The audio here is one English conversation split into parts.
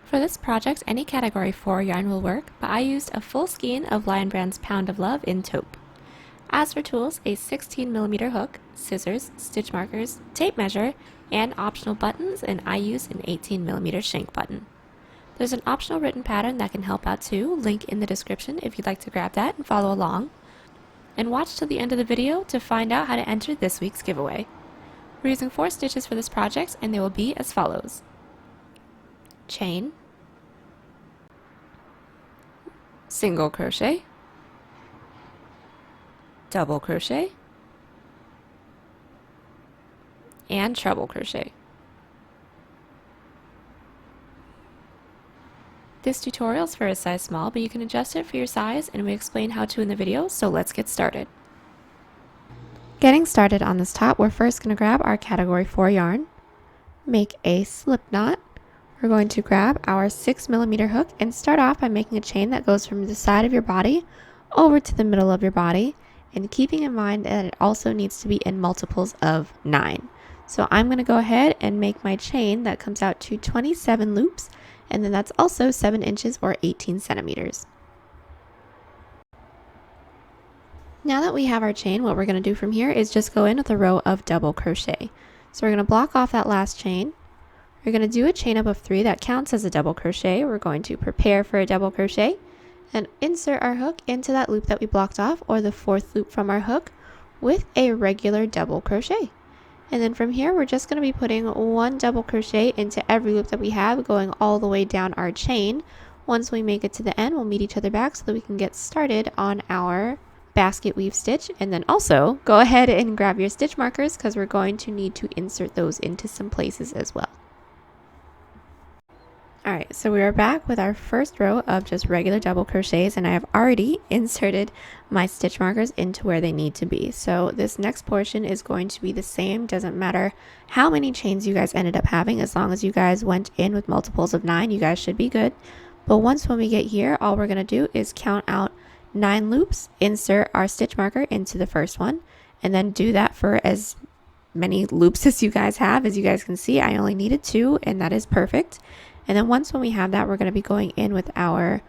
For this project, any category 4 yarn will work, but I used a full skein of Lion Brand's Pound of Love in taupe. As for tools, a 16mm hook, scissors, stitch markers, tape measure, and optional buttons, and I used an 18mm shank button. There's an optional written pattern that can help out too, link in the description if you'd like to grab that and follow along. And watch till the end of the video to find out how to enter this week's giveaway. We're using 4 stitches for this project, and they will be as follows: chain, single crochet, double crochet, and treble crochet. This tutorial is for a size small, but you can adjust it for your size, and we explain how to in the video, so let's get started. Getting started on this top, we're first going to grab our category 4 yarn, make a slip knot. We're going to grab our 6mm hook and start off by making a chain that goes from the side of your body over to the middle of your body, and keeping in mind that it also needs to be in multiples of 9. So I'm going to go ahead and make my chain that comes out to 27 loops, and then that's also 7 inches or 18 centimeters. Now that we have our chain, what we're going to do from here is just go in with a row of double crochet. So we're going to block off that last chain. We're going to do a chain up of 3 that counts as a double crochet. We're going to prepare for a double crochet and insert our hook into that loop that we blocked off, or the 4th loop from our hook, with a regular double crochet. And then from here, we're just going to be putting 1 double crochet into every loop that we have, going all the way down our chain. Once we make it to the end, we'll meet each other back so that we can get started on our basket weave stitch. And then also go ahead and grab your stitch markers, because we're going to need to insert those into some places as well. Alright, so we are back with our first row of just regular double crochets, and I have already inserted my stitch markers into where they need to be. So this next portion is going to be the same. Doesn't matter how many chains you guys ended up having, as long as you guys went in with multiples of 9, you guys should be good. But once when we get here, all we're going to do is count out 9 loops, insert our stitch marker into the first one, and then do that for as many loops as you guys have. As you guys can see, I only needed 2, and that is perfect. And then once when we have that, we're going to be going in with our,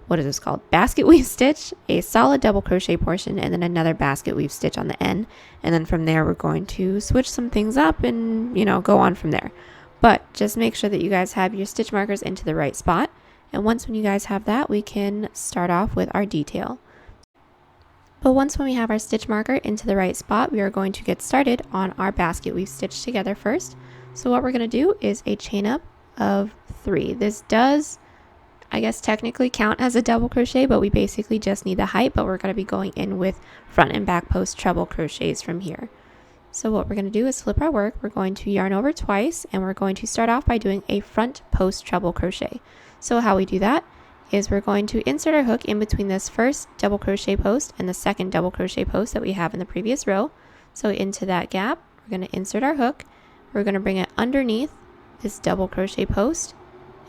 what is this called? Basket weave stitch, a solid double crochet portion, and then another basket weave stitch on the end. And then from there, we're going to switch some things up and, go on from there. But just make sure that you guys have your stitch markers into the right spot. And once when you guys have that, we can start off with our detail. But once when we have our stitch marker into the right spot, we are going to get started on our basket weave stitch together first. So what we're going to do is a chain up of 3. This does, I guess, technically count as a double crochet, but we basically just need the height, but we're going to be going in with front and back post treble crochets from here. So what we're going to do is flip our work. We're going to yarn over twice, and we're going to start off by doing a front post treble crochet. So how we do that is we're going to insert our hook in between this first double crochet post and the second double crochet post that we have in the previous row. So into that gap, we're going to insert our hook. We're going to bring it underneath this double crochet post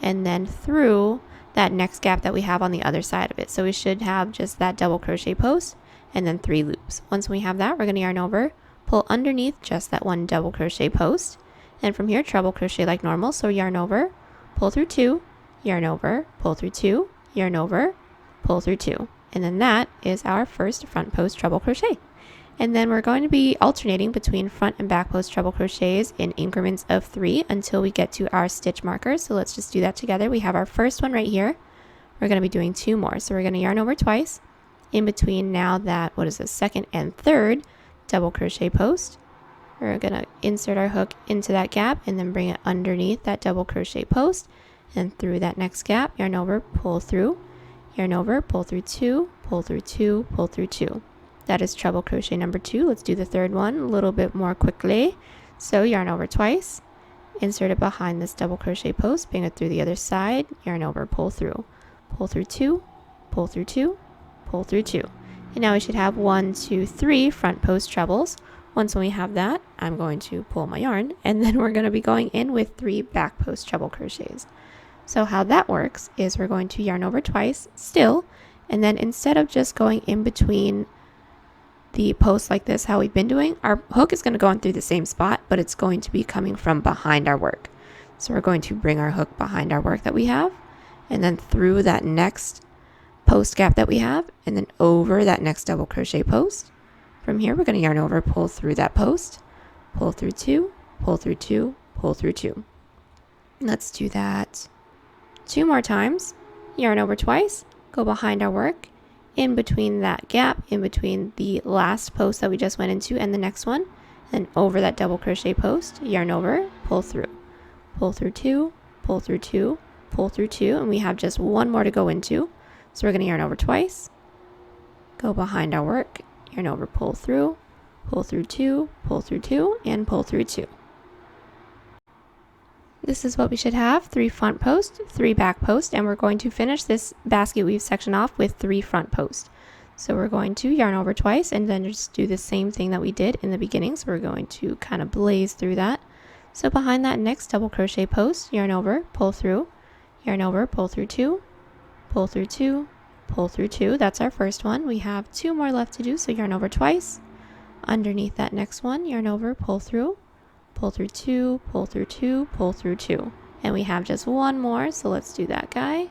and then through that next gap that we have on the other side of it. So we should have just that double crochet post and then 3 loops. Once we have that, we're going to yarn over, pull underneath just that 1 double crochet post, and from here treble crochet like normal. So yarn over, pull through 2, yarn over, pull through 2, yarn over, pull through 2, and then that is our first front post treble crochet. And then we're going to be alternating between front and back post treble crochets in increments of 3 until we get to our stitch markers. So let's just do that together. We have our first one right here. We're going to be doing 2 more. So we're going to yarn over twice in between now that, second and third double crochet post. We're going to insert our hook into that gap and then bring it underneath that double crochet post and through that next gap, yarn over, pull through, yarn over, pull through 2, pull through 2, pull through 2. That is treble crochet number 2. Let's do the third one a little bit more quickly. So yarn over twice, insert it behind this double crochet post, bring it through the other side, yarn over, pull through 2, pull through 2, pull through 2. And now we should have 1, 2, 3 front post trebles. Once we have that, I'm going to pull my yarn, and then we're going to be going in with 3 back post treble crochets. So how that works is we're going to yarn over twice still, and then instead of just going in between the post like this, how we've been doing, our hook is going to go on through the same spot, but it's going to be coming from behind our work. So we're going to bring our hook behind our work that we have, and then through that next post gap that we have, and then over that next double crochet post. From here, we're going to yarn over, pull through that post, pull through 2, pull through 2, pull through 2. Let's do that 2 more times. Yarn over twice, go behind our work, in between that gap, in between the last post that we just went into and the next one, then over that double crochet post, yarn over, pull through 2, pull through 2, pull through 2, and we have just one more to go into. So we're going to yarn over twice, go behind our work, yarn over, pull through 2, pull through 2, and pull through 2. This is what we should have: 3 front posts, 3 back posts, and we're going to finish this basket weave section off with 3 front posts. So we're going to yarn over twice and then just do the same thing that we did in the beginning. So we're going to kind of blaze through that. So behind that next double crochet post, yarn over, pull through, yarn over, pull through 2, pull through 2, pull through 2. That's our first one. We have 2 more left to do, so yarn over twice. Underneath that next one, yarn over, pull through 2, pull through 2, pull through 2. And we have just one more, so let's do that guy.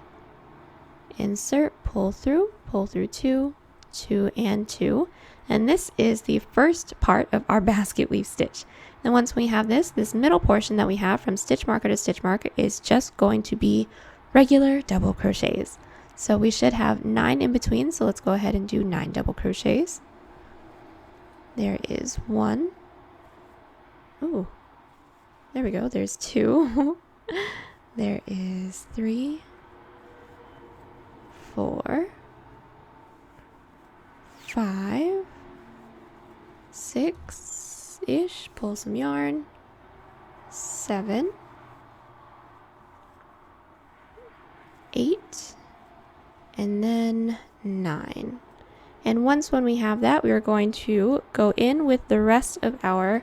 Insert, pull through 2, 2, and 2. And this is the first part of our basket weave stitch. And once we have this middle portion that we have from stitch marker to stitch marker is just going to be regular double crochets. So we should have 9 in between, so let's go ahead and do 9 double crochets. There is 1. Ooh, there we go, there's 2. There is 3, 4, 5, 6-ish, pull some yarn, 7, 8, and then 9. And once when we have that, we are going to go in with the rest of our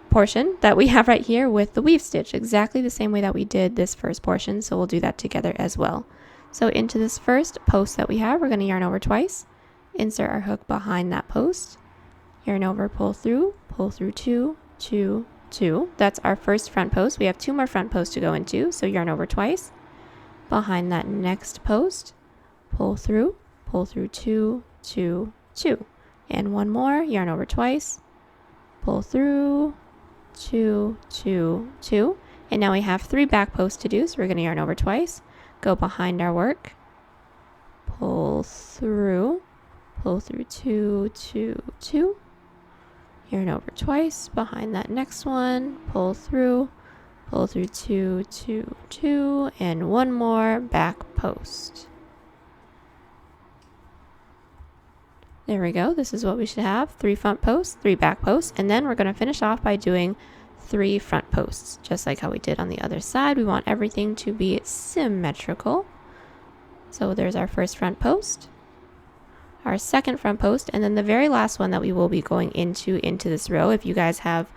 portion that we have right here with the weave stitch, exactly the same way that we did this first portion. So we'll do that together as well. So into this first post that we have, we're going to yarn over twice, insert our hook behind that post, yarn over, pull through 2, 2, 2. That's our first front post. We have 2 more front posts to go into, so yarn over twice. Behind that next post, pull through 2, 2, 2. And one more, yarn over twice, pull through 2, 2, 2. And now we have 3 back posts to do, so we're going to yarn over twice, go behind our work, pull through 2, 2, 2. Yarn over twice, behind that next one, pull through 2, 2, 2, and one more back post. There we go. This is what we should have: 3 front posts, 3 back posts, and then we're going to finish off by doing 3 front posts, just like how we did on the other side. We want everything to be symmetrical. So there's our first front post, our second front post, and then the very last one that we will be going into this row. If you guys have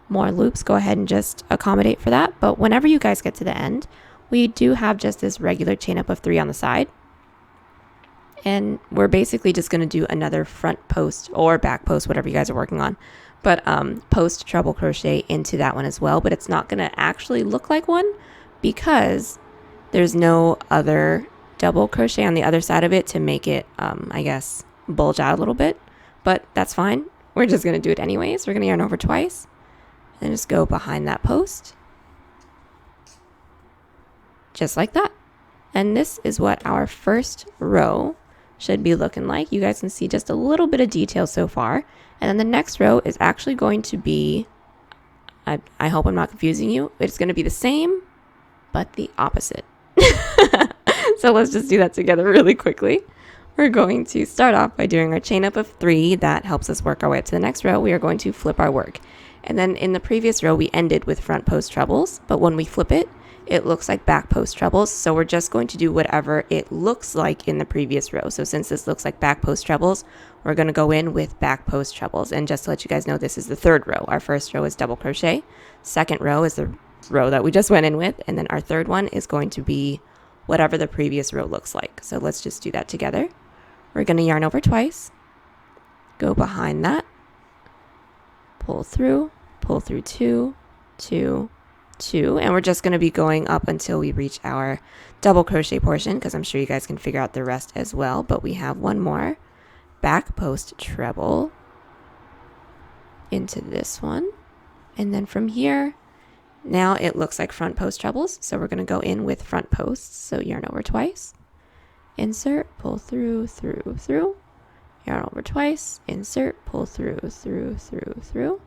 more loops, go ahead and just accommodate for that. But whenever you guys get to the end, we do have just this regular chain up of 3 on the side. And we're basically just going to do another front post or back post, whatever you guys are working on. But post treble crochet into that one as well. But it's not going to actually look like one because there's no other double crochet on the other side of it to make it, I guess, bulge out a little bit. But that's fine. We're just going to do it anyways. We're going to yarn over twice and just go behind that post. Just like that. And this is what our first row should be looking like. You guys can see just a little bit of detail so far. And then the next row is actually going to be, I hope I'm not confusing you, it's going to be the same, but the opposite. So let's just do that together really quickly. We're going to start off by doing our chain up of 3. That helps us work our way up to the next row. We are going to flip our work. And then in the previous row, we ended with front post trebles, but when we flip it, it looks like back post trebles. So we're just going to do whatever it looks like in the previous row. So since this looks like back post trebles, we're going to go in with back post trebles. And just to let you guys know, this is the third row. Our first row is double crochet. Second row is the row that we just went in with. And then our third one is going to be whatever the previous row looks like. So let's just do that together. We're going to yarn over twice, go behind that, pull through 2, 2, 2, and we're just going to be going up until we reach our double crochet portion, because I'm sure you guys can figure out the rest as well. But we have one more back post treble into this one, and then from here now it looks like front post trebles, so we're going to go in with front posts. So yarn over twice, insert, pull through, through, through, yarn over twice, insert, pull through, through, through, through,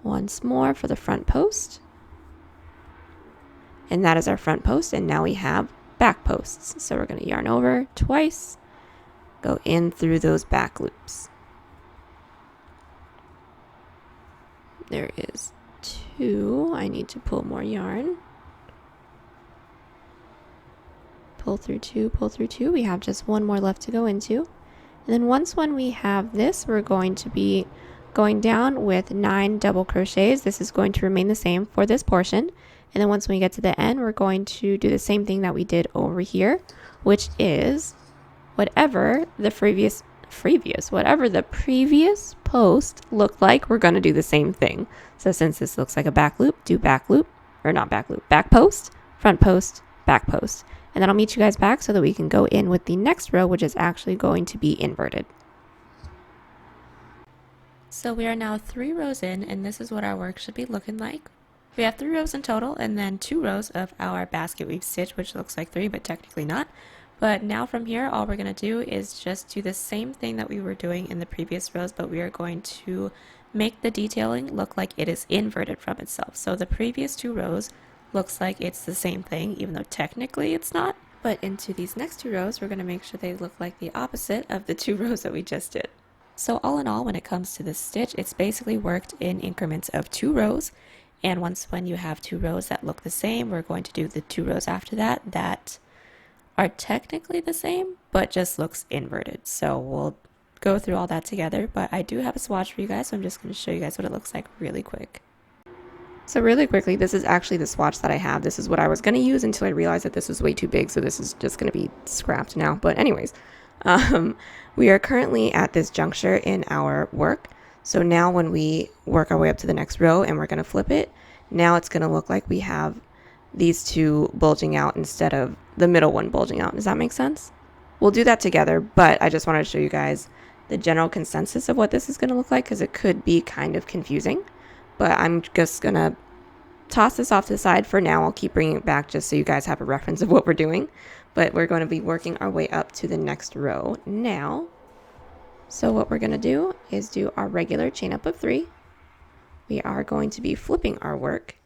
once more for the front post, and that is our front post. And now we have back posts, so we're going to yarn over twice, go in through those back loops. There is 2. I need to pull more yarn. Pull through 2, pull through 2. We have just one more left to go into. And then when we have this, we're going to be going down with 9 double crochets. This is going to remain the same for this portion. And then once we get to the end, we're going to do the same thing that we did over here, which is whatever the previous post looked like, we're going to do the same thing. So since this looks like a back loop, do back loop, or not back loop, back post, front post, back post. And then I'll meet you guys back so that we can go in with the next row, which is actually going to be inverted. So we are now 3 rows in, and this is what our work should be looking like. We have 3 rows in total, and then 2 rows of our basket weave stitch, which looks like 3, but technically not. But now from here, all we're going to do is just do the same thing that we were doing in the previous rows, but we are going to make the detailing look like it is inverted from itself. So the previous 2 rows looks like it's the same thing, even though technically it's not. But into these next 2 rows, we're going to make sure they look like the opposite of the 2 rows that we just did. So all in all, when it comes to this stitch, it's basically worked in increments of 2 rows. And when you have 2 rows that look the same, we're going to do the 2 rows after that are technically the same, but just looks inverted. So we'll go through all that together, but I do have a swatch for you guys, so I'm just going to show you guys what it looks like really quick. So really quickly, this is actually the swatch that I have. This is what I was going to use until I realized that this was way too big, so this is just going to be scrapped now. But anyways, we are currently at this juncture in our work. So now when we work our way up to the next row and we're going to flip it, now it's going to look like we have these 2 bulging out instead of the middle one bulging out. Does that make sense? We'll do that together, but I just wanted to show you guys the general consensus of what this is going to look like, because it could be kind of confusing. But I'm just going to toss this off to the side for now. I'll keep bringing it back just so you guys have a reference of what we're doing. But we're going to be working our way up to the next row now. So what we're going to do is do our regular chain up of 3. We are going to be flipping our work.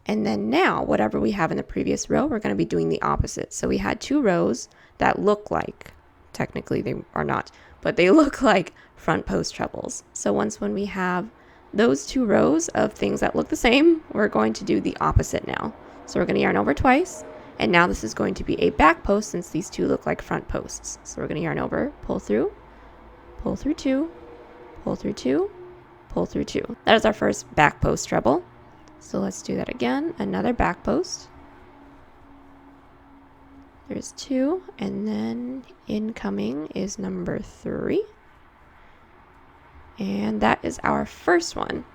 And then now, whatever we have in the previous row, we're going to be doing the opposite. So we had 2 rows that look like, technically they are not, but they look like front post trebles. So when we have those 2 rows of things that look the same, we're going to do the opposite now. So we're going to yarn over twice, and now this is going to be a back post since these 2 look like front posts. So we're going to yarn over, pull through 2, pull through 2, pull through 2. That is our first back post treble. So let's do that again. Another back post. There's 2, and then incoming is number 3. And that is our first one.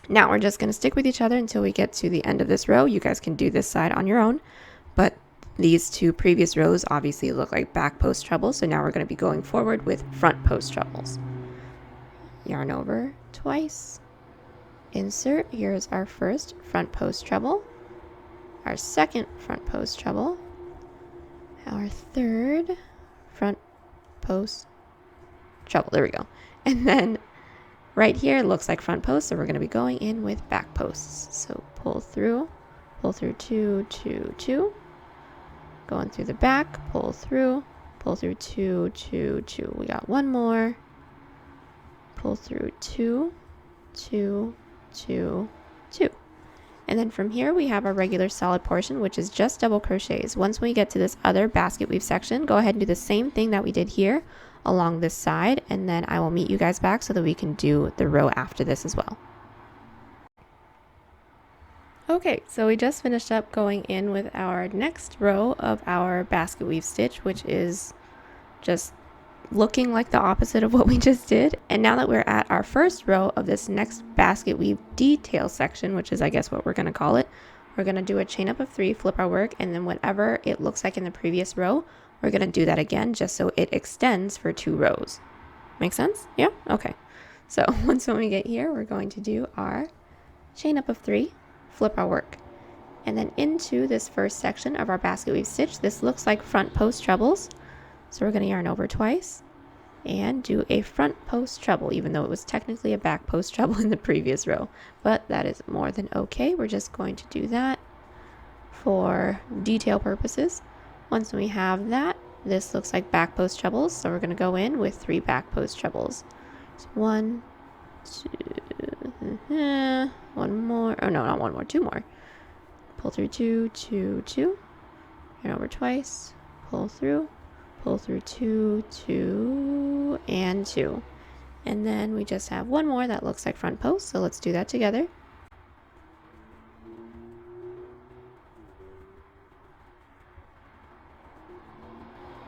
Now we're just going to stick with each other until we get to the end of this row. You guys can do this side on your own, but these 2 previous rows obviously look like back post trebles, so now we're going to be going forward with front post trebles. Yarn over twice. Insert. Here's our first front post treble, our second front post treble, our third front post treble. There we go. And then right here it looks like front post, so we're going to be going in with back posts. So pull through 2, 2, 2, going through the back, pull through 2, 2, 2. We got one more, pull through 2, 2, 2, 2. And then from here we have our regular solid portion, which is just double crochets. Once we get to this other basket weave section, go ahead and do the same thing that we did here along this side, and then I will meet you guys back so that we can do the row after this as well. Okay, so we just finished up going in with our next row of our basket weave stitch, which is just looking like the opposite of what we just did. And now that we're at our first row of this next basket weave detail section, which is I guess what we're going to call it, we're going to do a chain up of 3, flip our work, and then whatever it looks like in the previous row, we're going to do that again just so it extends for 2 rows. Make sense? Yeah? Okay. So once when we get here, we're going to do our chain up of 3, flip our work. And then into this first section of our basket weave stitch, this looks like front post trebles. So we're going to yarn over twice and do a front post treble, even though it was technically a back post treble in the previous row. But that is more than okay. We're just going to do that for detail purposes. Once we have that, this looks like back post trebles. So we're going to go in with 3 back post trebles. So 1, 2, 1 more. Oh no, not 1 more, 2 more. Pull through 2, 2, 2, yarn over twice, pull through 2, 2, and 2. And then we just have 1 more that looks like front post, so let's do that together.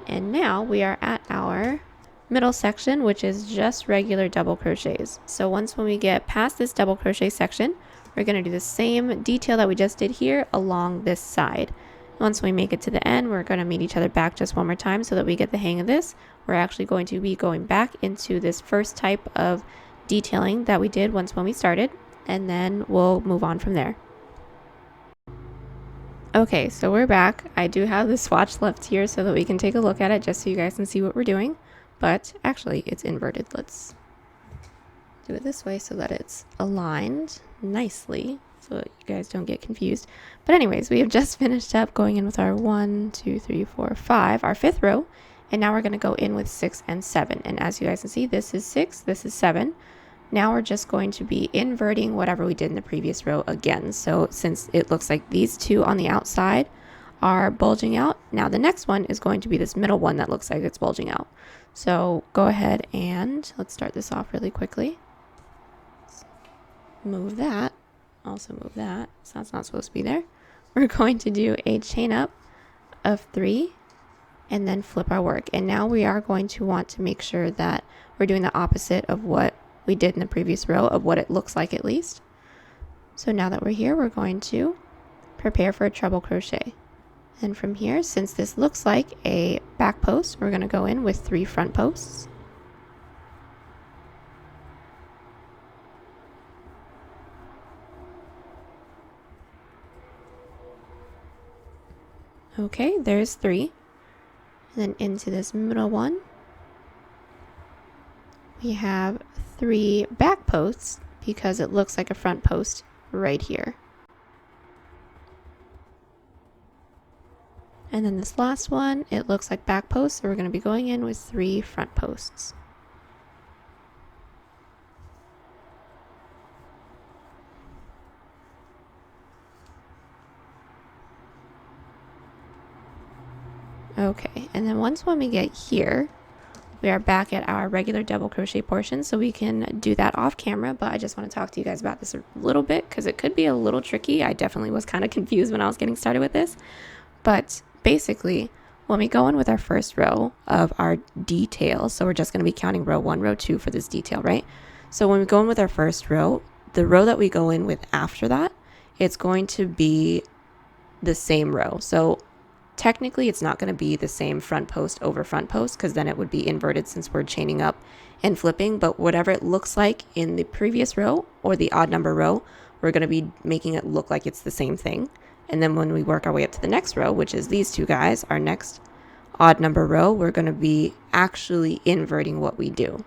And now we are at our middle section, which is just regular double crochets. So once when we get past this double crochet section, we're going to do the same detail that we just did here along this side. Once we make it to the end, we're going to meet each other back just one more time so that we get the hang of this. We're actually going to be going back into this first type of detailing that we did once when we started, and then we'll move on from there. Okay, so we're back. I do have the swatch left here so that we can take a look at it just so you guys can see what we're doing, but actually it's inverted. Let's do it this way so that it's aligned nicely so that you guys don't get confused. But anyways, we have just finished up going in with our 1, 2, 3, 4, 5, our 5th row, and now we're going to go in with 6 and 7. And as you guys can see, this is 6, this is 7. Now we're just going to be inverting whatever we did in the previous row again. So since it looks like these 2 on the outside are bulging out, now the next one is going to be this middle one that looks like it's bulging out. So go ahead and let's start this off really quickly. Move that, also move that, so that's not supposed to be there. We're going to do a chain up of 3 and then flip our work. And now we are going to want to make sure that we're doing the opposite of what we did in the previous row, of what it looks like at least. So now that we're here, we're going to prepare for a treble crochet. And from here, since this looks like a back post, we're going to go in with 3 front posts. Okay, there's 3. And then into this middle one, we have 3 back posts because it looks like a front post right here. And then this last one, it looks like back posts, so we're going to be going in with 3 front posts. Okay, and then once when we get here, we are back at our regular double crochet portion, so we can do that off camera, but I just want to talk to you guys about this a little bit because it could be a little tricky. I definitely was kind of confused when I was getting started with this, but basically when we go in with our first row of our details, so we're just going to be counting row 1, row 2 for this detail, right? So when we go in with our first row, the row that we go in with after that, it's going to be the same row. So technically it's not going to be the same front post over front post because then it would be inverted since we're chaining up and flipping, but whatever it looks like in the previous row or the odd number row, we're going to be making it look like it's the same thing. And then when we work our way up to the next row, which is these 2 guys, our next odd number row, we're going to be actually inverting what we do.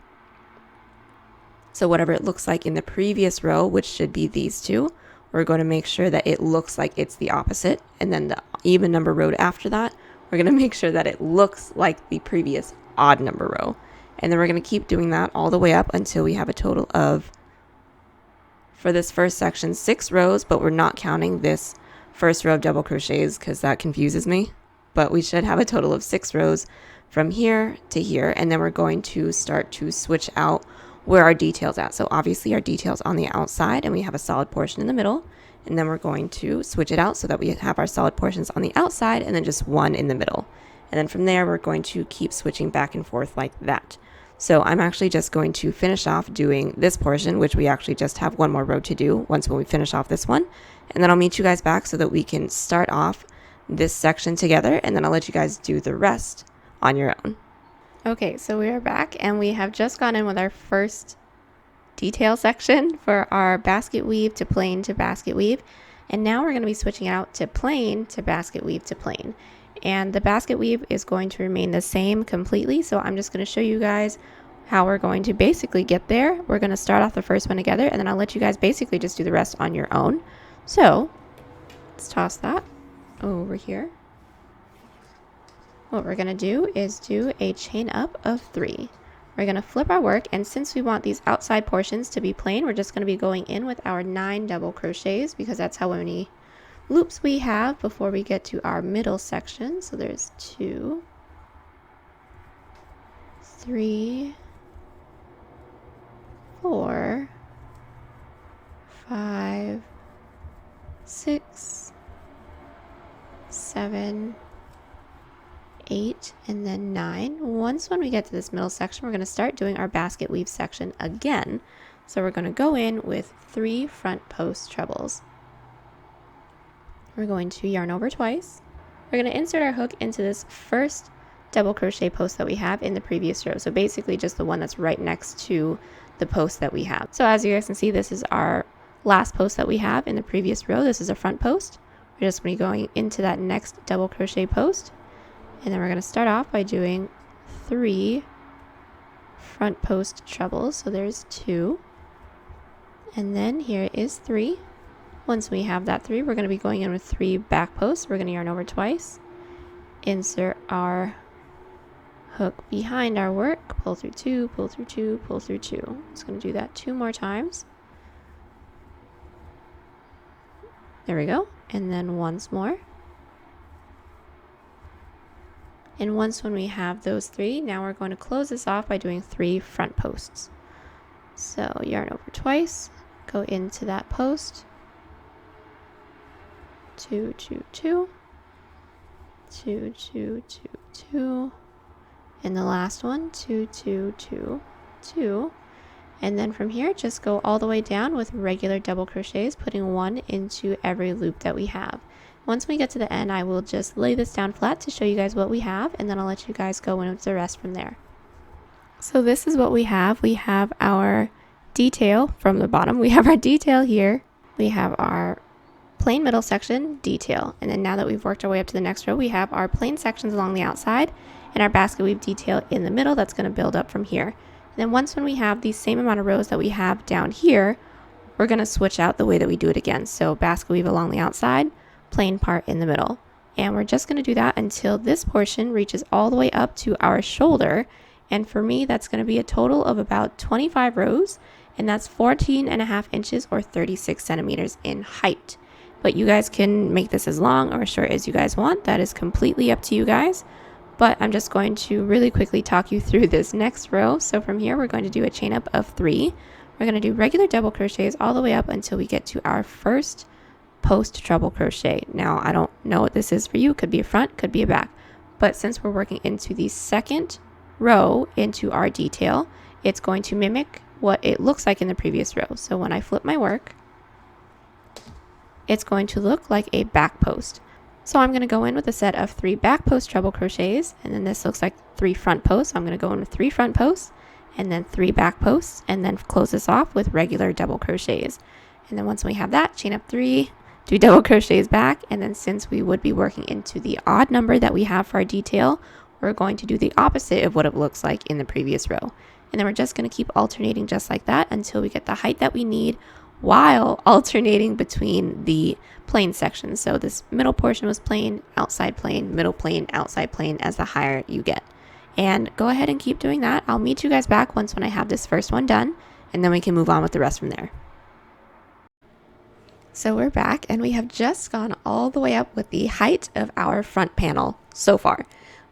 So whatever it looks like in the previous row, which should be these 2, we're going to make sure that it looks like it's the opposite. And then the even number row after that, we're going to make sure that it looks like the previous odd number row. And then we're going to keep doing that all the way up until we have a total of, for this first section, 6 rows, but we're not counting this first row of double crochets because that confuses me. But we should have a total of 6 rows from here to here. And then we're going to start to switch out where our detail's at. So obviously our detail's on the outside and we have a solid portion in the middle, and then we're going to switch it out so that we have our solid portions on the outside and then just 1 in the middle. And then from there we're going to keep switching back and forth like that. So I'm actually just going to finish off doing this portion, which we actually just have one more row to do when we finish off this one. And then I'll meet you guys back so that we can start off this section together, and then I'll let you guys do the rest on your own. Okay, so we are back and we have just gone in with our first detail section for our basket weave to plain to basket weave. And now we're going to be switching out to plain to basket weave to plain. And the basket weave is going to remain the same completely. So I'm just going to show you guys how we're going to basically get there. We're going to start off the first one together, and then I'll let you guys basically just do the rest on your own. So let's toss that over here. What we're going to do is do a chain up of 3. We're going to flip our work, and since we want these outside portions to be plain, we're just going to be going in with our 9 double crochets, because that's how many loops we have before we get to our middle section. So there's 2, 3, 4, 5, 6, 7, 8, and then 9. Once when we get to this middle section, we're going to start doing our basket weave section again. So we're going to go in with 3 front post trebles. We're going to yarn over twice. We're going to insert our hook into this first double crochet post that we have in the previous row. So basically just the one that's right next to the post that we have. So as you guys can see, this is our last post that we have in the previous row. This is a front post. We're just going to be going into that next double crochet post. And then we're going to start off by doing 3 front post trebles. So there's 2. And then here is 3. Once we have that 3, we're going to be going in with 3 back posts. We're going to yarn over twice, insert our hook behind our work, pull through 2, pull through 2, pull through 2. Just going to do that 2 more times. There we go. And then once more. And once when we have those 3, now we're going to close this off by doing 3 front posts. So yarn over twice, go into that post, 2, 2, 2, 2, 2, 2, 2, and the last one, 2, 2, 2, 2, and then from here just go all the way down with regular double crochets, putting 1 into every loop that we have. Once we get to the end, I will just lay this down flat to show you guys what we have, and then I'll let you guys go in with the rest from there. So this is what we have. We have our detail from the bottom. We have our detail here. We have our plain middle section, detail. And then now that we've worked our way up to the next row, we have our plain sections along the outside and our basket weave detail in the middle that's going to build up from here. And then once when we have the same amount of rows that we have down here, we're going to switch out the way that we do it again. So basket weave along the outside, plain part in the middle. And we're just going to do that until this portion reaches all the way up to our shoulder. And for me, that's going to be a total of about 25 rows, and that's 14.5 inches or 36 centimeters in height. But you guys can make this as long or as short as you guys want. That is completely up to you guys. But I'm just going to really quickly talk you through this next row. So from here, we're going to do a chain up of 3. We're going to do regular double crochets all the way up until we get to our first post treble crochet. Now, I don't know what this is for you. Could be a front, could be a back. But since we're working into the second row into our detail, it's going to mimic what it looks like in the previous row. So when I flip my work, it's going to look like a back post. So I'm going to go in with a set of 3 back post treble crochets, and then this looks like 3 front posts. So I'm going to go in with 3 front posts and then 3 back posts, and then close this off with regular double crochets. And then once we have that, chain up 3, do double crochets back, and then since we would be working into the odd number that we have for our detail, we're going to do the opposite of what it looks like in the previous row. And then we're just going to keep alternating just like that until we get the height that we need, while alternating between the plain sections. So this middle portion was plain, outside plain, middle plain, outside plain as the higher you get. And go ahead and keep doing that. I'll meet you guys back once when I have this first one done, and then we can move on with the rest from there. So we're back, and we have just gone all the way up with the height of our front panel so far.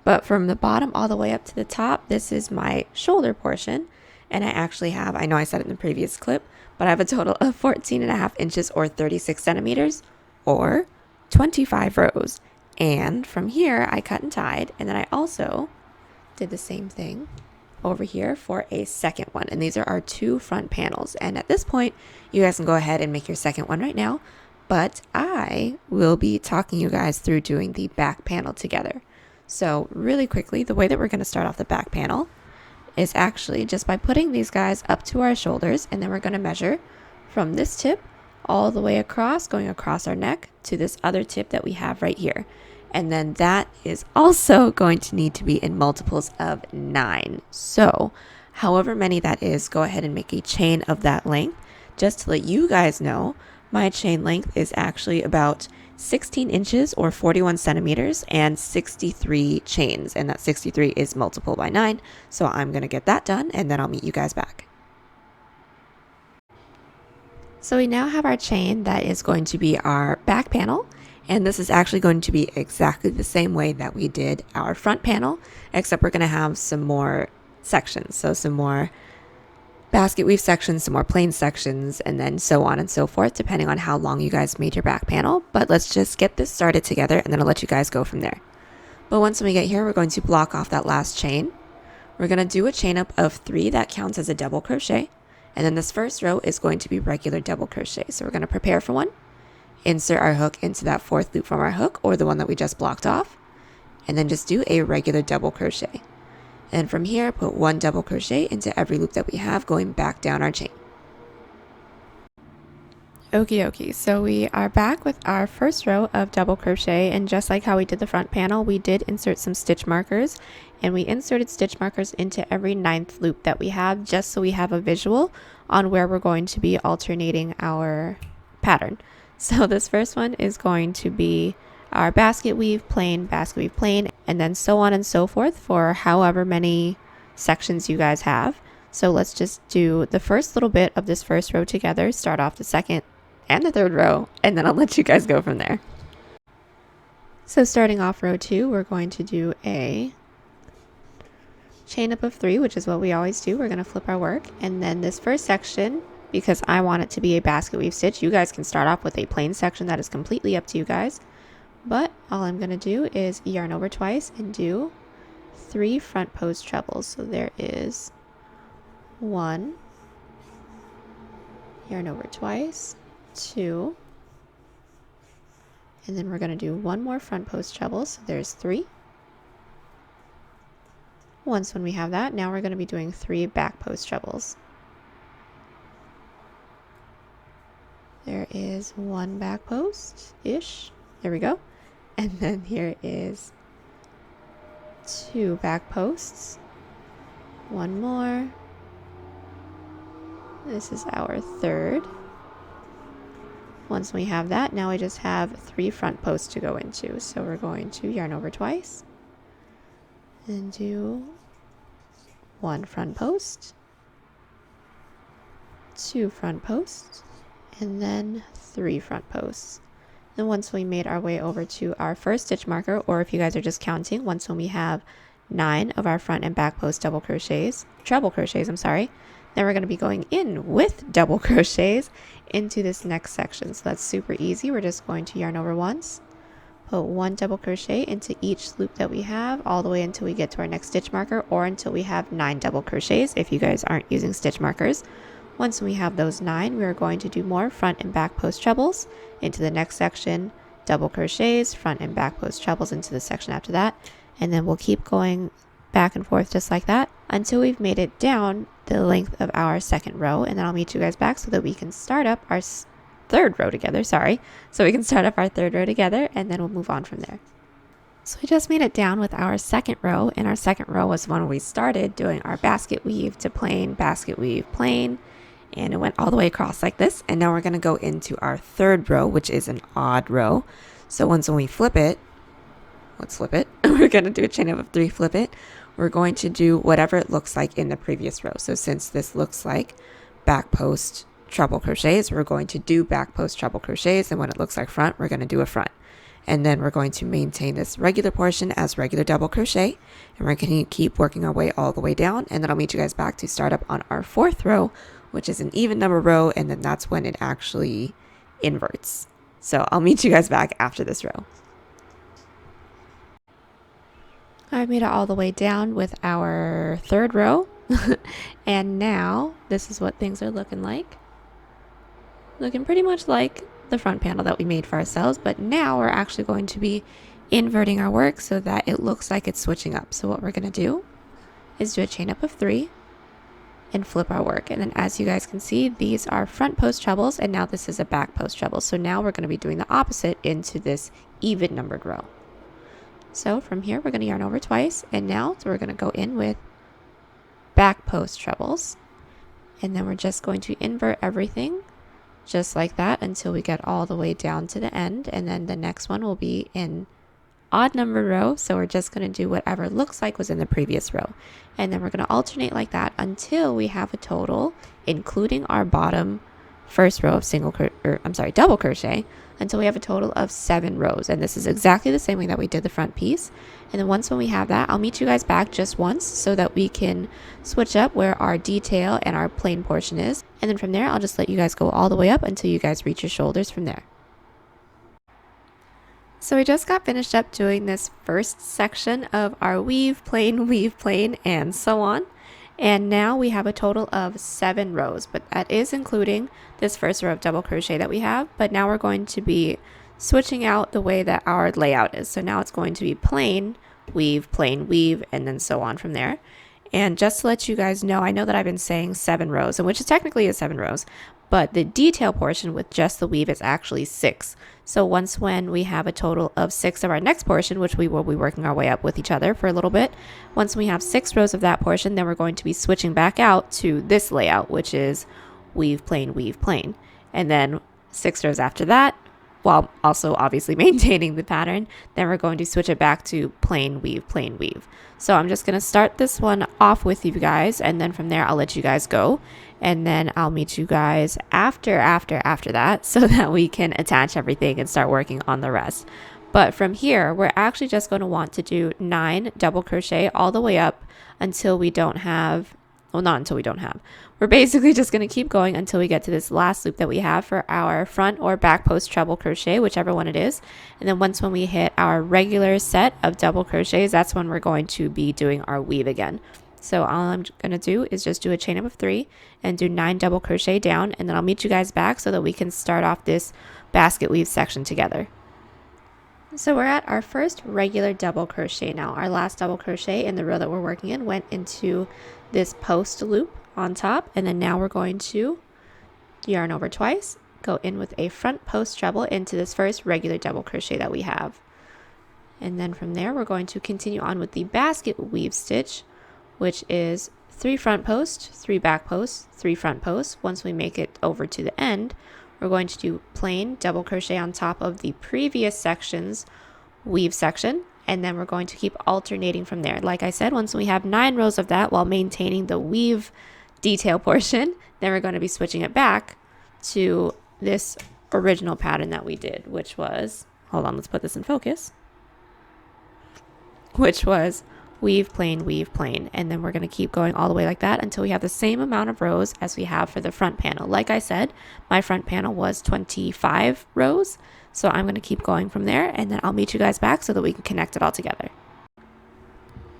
But from the bottom all the way up to the top, this is my shoulder portion. And I actually have, I know I said it in the previous clip, but I have a total of 14.5 inches or 36 centimeters or 25 rows. And from here, I cut and tied, and then I also did the same thing over here for a second one, and these are our two front panels. And at this point, you guys can go ahead and make your second one right now, but I will be talking you guys through doing the back panel together. So really quickly, the way that we're going to start off the back panel is actually just by putting these guys up to our shoulders, and then we're going to measure from this tip all the way across, going across our neck to this other tip that we have right here. And then that is also going to need to be in multiples of 9. So however many that is, go ahead and make a chain of that length. Just to let you guys know, my chain length is actually about 16 inches or 41 centimeters and 63 chains. And that 63 is multiple by 9. So I'm going to get that done and then I'll meet you guys back. So we now have our chain that is going to be our back panel. And this is actually going to be exactly the same way that we did our front panel, except we're going to have some more sections. So some more basket weave sections, some more plain sections, and then so on and so forth, depending on how long you guys made your back panel. But let's just get this started together and then I'll let you guys go from there. But once we get here, we're going to block off that last chain. We're going to do a chain up of 3 that counts as a double crochet. And then this first row is going to be regular double crochet. So we're going to prepare for one. Insert our hook into that 4th loop from our hook, or the one that we just blocked off, and then just do a regular double crochet. And from here, put 1 double crochet into every loop that we have going back down our chain. Okie dokie, so we are back with our first row of double crochet, and just like how we did the front panel, we did insert some stitch markers, and we inserted stitch markers into every 9th loop that we have, just so we have a visual on where we're going to be alternating our pattern. So this first one is going to be our basket weave, plain, and then so on and so forth for however many sections you guys have. So let's just do the first little bit of this first row together, start off the second and the third row, and then I'll let you guys go from there. So starting off row 2, we're going to do a chain up of 3, which is what we always do. We're going to flip our work, and then this first section, because I want it to be a basket weave stitch, you guys can start off with a plain section. That is completely up to you guys. But all I'm going to do is yarn over twice and do 3 front post trebles. So there is 1, yarn over twice, 2, and then we're going to do 1 more front post treble. So there's 3. Once when we have that, now we're going to be doing 3 back post trebles. There is 1 back post-ish. There we go. And then here is 2 back posts. 1 more. This is our 3rd. Once we have that, now we just have 3 front posts to go into. So we're going to yarn over twice and do 1 front post, 2 front posts, and then 3 front posts. And once we made our way over to our first stitch marker, or if you guys are just counting, once when we have 9 of our front and back post treble crochets, then we're going to be going in with double crochets into this next section. So that's super easy. We're just going to yarn over once, put 1 double crochet into each loop that we have all the way until we get to our next stitch marker, or until we have 9 double crochets if you guys aren't using stitch markers. Once we have those 9, we are going to do more front and back post trebles into the next section, double crochets, front and back post trebles into the section after that, and then we'll keep going back and forth just like that until we've made it down the length of our second row, and then I'll meet you guys back so that we can start up our third row together, and then we'll move on from there. So we just made it down with our second row, and our second row was when we started doing our basket weave to plain, basket weave, plain, and it went all the way across like this. And now we're going to go into our third row, which is an odd row. So once when we flip it, let's flip it. We're going to do a chain of 3, flip it. We're going to do whatever it looks like in the previous row. So since this looks like back post treble crochets, we're going to do back post treble crochets, and when it looks like front, we're going to do a front. And then we're going to maintain this regular portion as regular double crochet, and we're going to keep working our way all the way down, and then I'll meet you guys back to start up on our fourth row, which is an even number row, and then that's when it actually inverts. So I'll meet you guys back after this row. I've made it all the way down with our third row, And now this is what things are looking like. Looking pretty much like the front panel that we made for ourselves, but now we're actually going to be inverting our work so that it looks like it's switching up. So what we're going to do is do a chain up of 3 and flip our work. And then as you guys can see, these are front post trebles, and now this is a back post treble. So now we're going to be doing the opposite into this even numbered row. So from here, we're going to yarn over twice, and now we're going to go in with back post trebles, and then we're just going to invert everything just like that until we get all the way down to the end. And then the next one will be in odd number row, so we're just going to do whatever looks like was in the previous row, and then we're going to alternate like that until we have a total, including our bottom first row of double crochet, until we have a total of 7 rows. And this is exactly the same way that we did the front piece. And then once when we have that, I'll meet you guys back just once so that we can switch up where our detail and our plain portion is, and then from there I'll just let you guys go all the way up until you guys reach your shoulders from there. So we just got finished up doing this first section of our weave, plain, and so on. And now we have a total of 7 rows, but that is including this first row of double crochet that we have. But now we're going to be switching out the way that our layout is. So now it's going to be plain, weave, and then so on from there. And just to let you guys know, I know that I've been saying 7 rows, and which is technically 7 rows, but the detail portion with just the weave is actually 6. So once when we have a total of 6 of our next portion, which we will be working our way up with each other for a little bit, once we have 6 rows of that portion, then we're going to be switching back out to this layout, which is weave, plain. And then 6 rows after that, while also obviously maintaining the pattern, then we're going to switch it back to plain, weave. So I'm just going to start this one off with you guys, and then from there I'll let you guys go, and then I'll meet you guys after that so that we can attach everything and start working on the rest. But from here, we're actually just going to want to do 9 double crochet all the way up until we don't have, well, not until we don't have. We're basically just going to keep going until we get to this last loop that we have for our front or back post treble crochet, whichever one it is. And then once when we hit our regular set of double crochets, that's when we're going to be doing our weave again. So all I'm going to do is just do a chain up of 3 and do 9 double crochet down, and then I'll meet you guys back so that we can start off this basket weave section together. So we're at our first regular double crochet now. Our last double crochet in the row that we're working in went into this post loop on top, and then now we're going to yarn over twice, go in with a front post treble into this first regular double crochet that we have. And then from there we're going to continue on with the basket weave stitch, which is 3 front posts, 3 back posts, 3 front posts. Once we make it over to the end, we're going to do plain double crochet on top of the previous section's weave section, and then we're going to keep alternating from there. Like I said, once we have 9 rows of that while maintaining the weave detail portion, then we're going to be switching it back to this original pattern that we did, which was, hold on, let's put this in focus, which was weave, plain, and then we're going to keep going all the way like that until we have the same amount of rows as we have for the front panel. Like I said, my front panel was 25 rows, so I'm going to keep going from there, and then I'll meet you guys back so that we can connect it all together.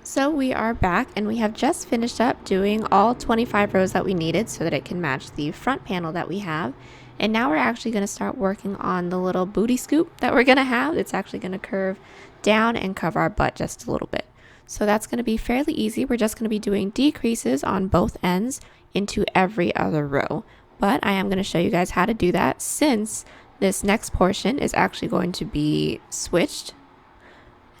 So we are back, and we have just finished up doing all 25 rows that we needed so that it can match the front panel that we have. And now we're actually going to start working on the little booty scoop that we're going to have. It's actually going to curve down and cover our butt just a little bit. So that's going to be fairly easy. We're just going to be doing decreases on both ends into every other row. But I am going to show you guys how to do that, since this next portion is actually going to be switched.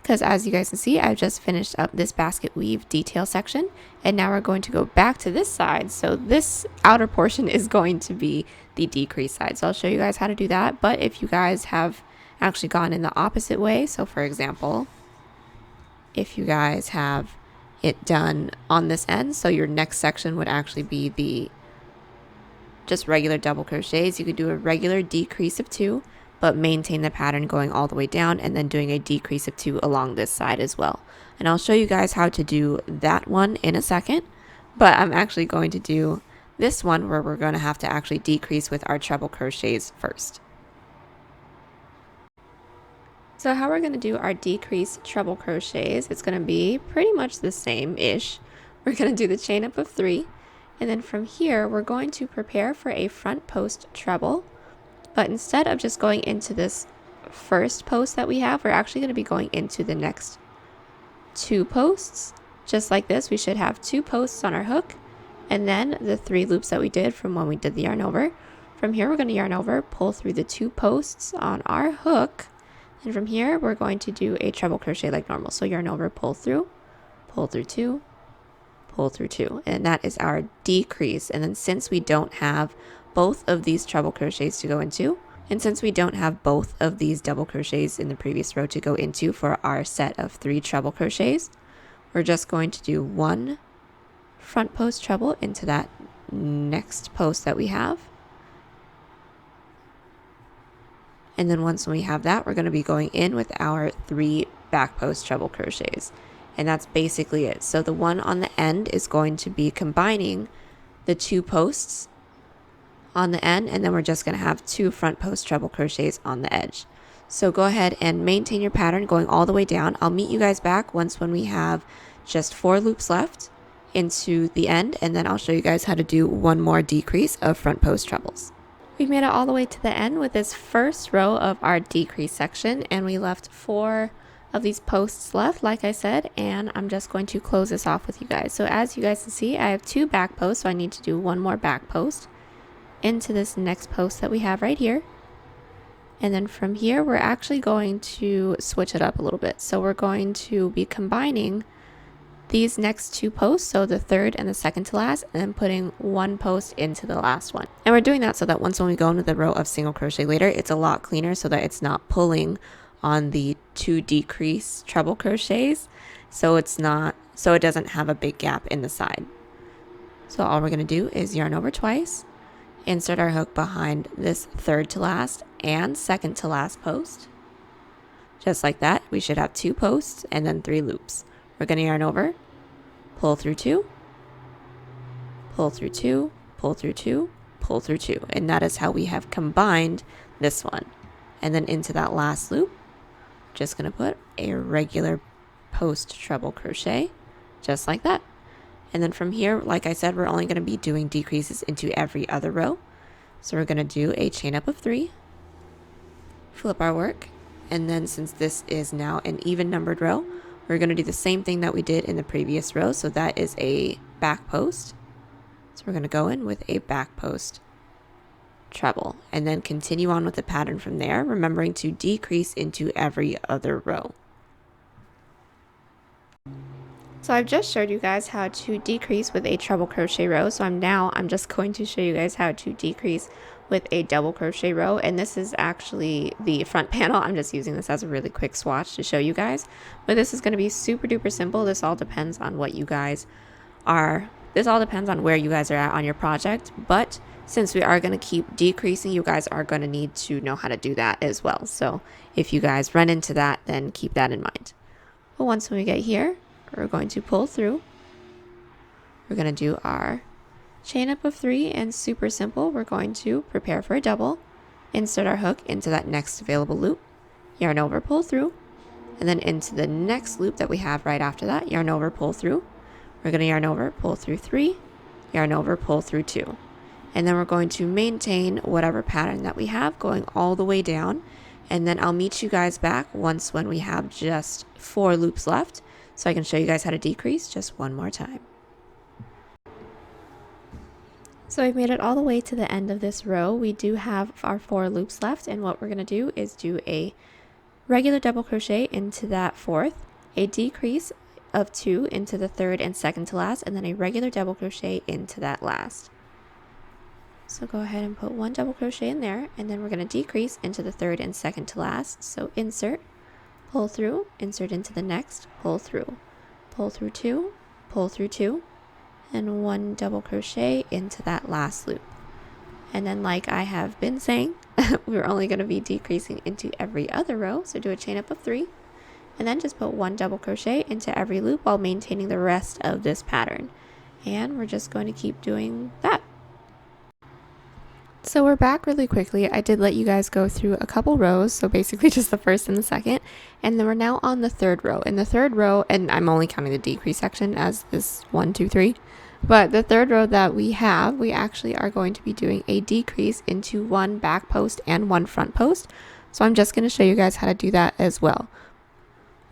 Because as you guys can see, I've just finished up this basket weave detail section, and now we're going to go back to this side. So this outer portion is going to be the decrease side. So I'll show you guys how to do that. But if you guys have actually gone in the opposite way, so for example, if you guys have it done on this end, so your next section would actually be the just regular double crochets, you could do a regular decrease of 2, but maintain the pattern going all the way down, and then doing a decrease of 2 along this side as well. And I'll show you guys how to do that one in a second, but I'm actually going to do this one where we're going to have to actually decrease with our treble crochets first. So how we're going to do our decrease treble crochets, it's going to be pretty much the same-ish. we're going to do the chain up of 3, and then from here we're going to prepare for a front post treble. But instead of just going into this first post that we have, we're actually going to be going into the next 2 posts. Just like this, we should have 2 posts on our hook, and then the 3 loops that we did from when we did the yarn over. From here we're going to yarn over, pull through the 2 posts on our hook, and from here we're going to do a treble crochet like normal. So yarn over, pull through 2, pull through 2, and that is our decrease. And then since we don't have both of these treble crochets to go into, and since we don't have both of these double crochets in the previous row to go into for our set of 3 treble crochets, we're just going to do 1 front post treble into that next post that we have. And then once we have that, we're going to be going in with our 3 back post treble crochets. And that's basically it. So the one on the end is going to be combining the 2 posts on the end, and then we're just going to have 2 front post treble crochets on the edge. So go ahead and maintain your pattern going all the way down. I'll meet you guys back when we have just 4 loops left into the end, and then I'll show you guys how to do 1 more decrease of front post trebles. We've made it all the way to the end with this first row of our decrease section, and we left 4 of these posts left, like I said, and I'm just going to close this off with you guys. So as you guys can see, I have 2 back posts, so I need to do 1 more back post into this next post that we have right here. And then from here, we're actually going to switch it up a little bit. So we're going to be combining these next 2 posts, so the third and the second to last, and then putting 1 post into the last one. And we're doing that so that when we go into the row of single crochet later, it's a lot cleaner so that it's not pulling on the 2 decrease treble crochets, so it doesn't have a big gap in the side. So all we're going to do is yarn over twice, insert our hook behind this third to last and second to last post. Just like that, we should have 2 posts and then 3 loops. We're going to yarn over, pull through 2, pull through 2, pull through 2, pull through 2, and that is how we have combined this one. And then into that last loop, just going to put a regular post treble crochet, just like that. And then from here, like I said, we're only going to be doing decreases into every other row. So we're going to do a chain up of 3, flip our work, and then since this is now an even numbered row, we're going to do the same thing that we did in the previous row. So that is a back post. So we're going to go in with a back post treble and then continue on with the pattern from there, remembering to decrease into every other row. So I've just showed you guys how to decrease with a treble crochet row. So I'm just going to show you guys how to decrease with a double crochet row, and this is actually the front panel. I'm just using this as a really quick swatch to show you guys, but this is going to be super duper simple. This all depends on what you guys are, this all depends on where you guys are at on your project, but since we are going to keep decreasing, you guys are going to need to know how to do that as well. So if you guys run into that, then keep that in mind. But once we get here, we're going to pull through, we're going to do our chain up of 3, and super simple, we're going to prepare for a double, insert our hook into that next available loop, yarn over, pull through, and then into the next loop that we have right after that, yarn over, pull through. We're going to yarn over, pull through 3, yarn over, pull through 2, and then we're going to maintain whatever pattern that we have going all the way down, and then I'll meet you guys back when we have just 4 loops left, so I can show you guys how to decrease just one more time. So I've made it all the way to the end of this row. We do have our 4 loops left, and what we're going to do is do a regular double crochet into that 4th, a decrease of 2 into the 3rd and second to last, and then a regular double crochet into that last. So go ahead and put 1 double crochet in there, and then we're going to decrease into the 3rd and second to last. So insert, pull through, insert into the next, pull through 2, pull through 2, and 1 double crochet into that last loop. And then, like I have been saying, we're only going to be decreasing into every other row, so do a chain up of 3, and then just put 1 double crochet into every loop while maintaining the rest of this pattern. And we're just going to keep doing that. So we're back really quickly. I did let you guys go through a couple rows, so basically just the first and the second, and then we're now on the third row. In the third row, and I'm only counting the decrease section as this 1, 2, 3, but the third row that we have, we actually are going to be doing a decrease into one back post and one front post. So I'm just going to show you guys how to do that as well.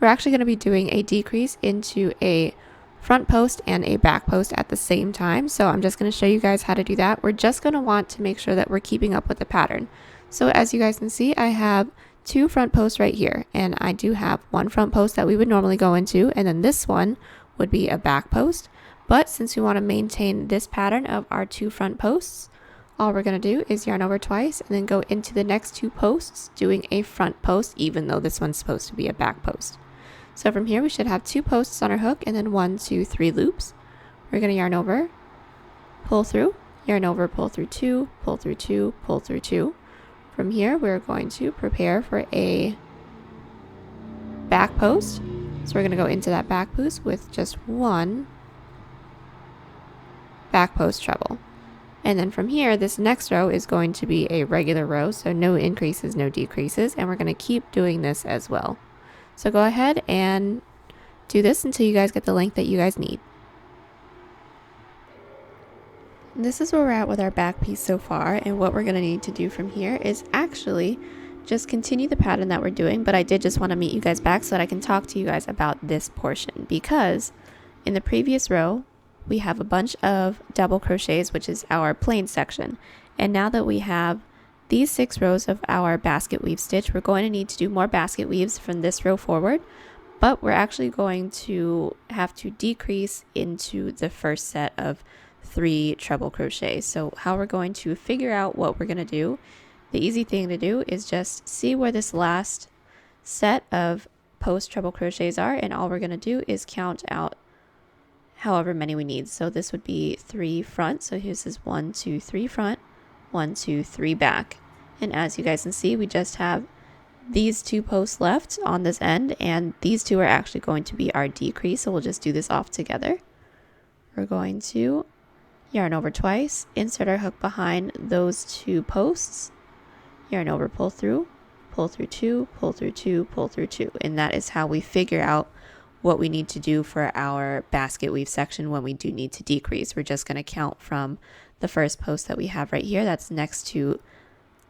We're actually going to be doing a decrease into a front post and a back post at the same time. So I'm just going to show you guys how to do that. We're just going to want to make sure that we're keeping up with the pattern. So as you guys can see, I have 2 front posts right here, and I do have one front post that we would normally go into, and then this one would be a back post. But since we want to maintain this pattern of our 2 front posts, all we're going to do is yarn over twice and then go into the next 2 posts doing a front post, even though this one's supposed to be a back post. So from here, we should have 2 posts on our hook and then 1, 2, 3 loops. We're going to yarn over, pull through, yarn over, pull through 2, pull through 2, pull through 2. From here, we're going to prepare for a back post. So we're going to go into that back post with just 1 back post treble. And then from here, this next row is going to be a regular row, so no increases, no decreases, and we're going to keep doing this as well. So go ahead and do this until you guys get the length that you guys need. This is where we're at with our back piece so far, and what we're going to need to do from here is actually just continue the pattern that we're doing, but I did just want to meet you guys back so that I can talk to you guys about this portion, because in the previous row, we have a bunch of double crochets, which is our plain section. And now that we have these 6 rows of our basket weave stitch, we're going to need to do more basket weaves from this row forward, but we're actually going to have to decrease into the first set of 3 treble crochets. So how we're going to figure out what we're going to do, the easy thing to do is just see where this last set of post treble crochets are, and all we're going to do is count out however many we need. So this would be 3 front, so here's 1, 2, 3 front, 1, 2, 3 back. And as you guys can see, we just have these 2 posts left on this end, and these 2 are actually going to be our decrease, so we'll just do this off together. We're going to yarn over twice, insert our hook behind those 2 posts, yarn over, pull through 2, pull through 2, pull through 2, and that is how we figure out what we need to do for our basket weave section when we do need to decrease. We're just going to count from the first post that we have right here that's next to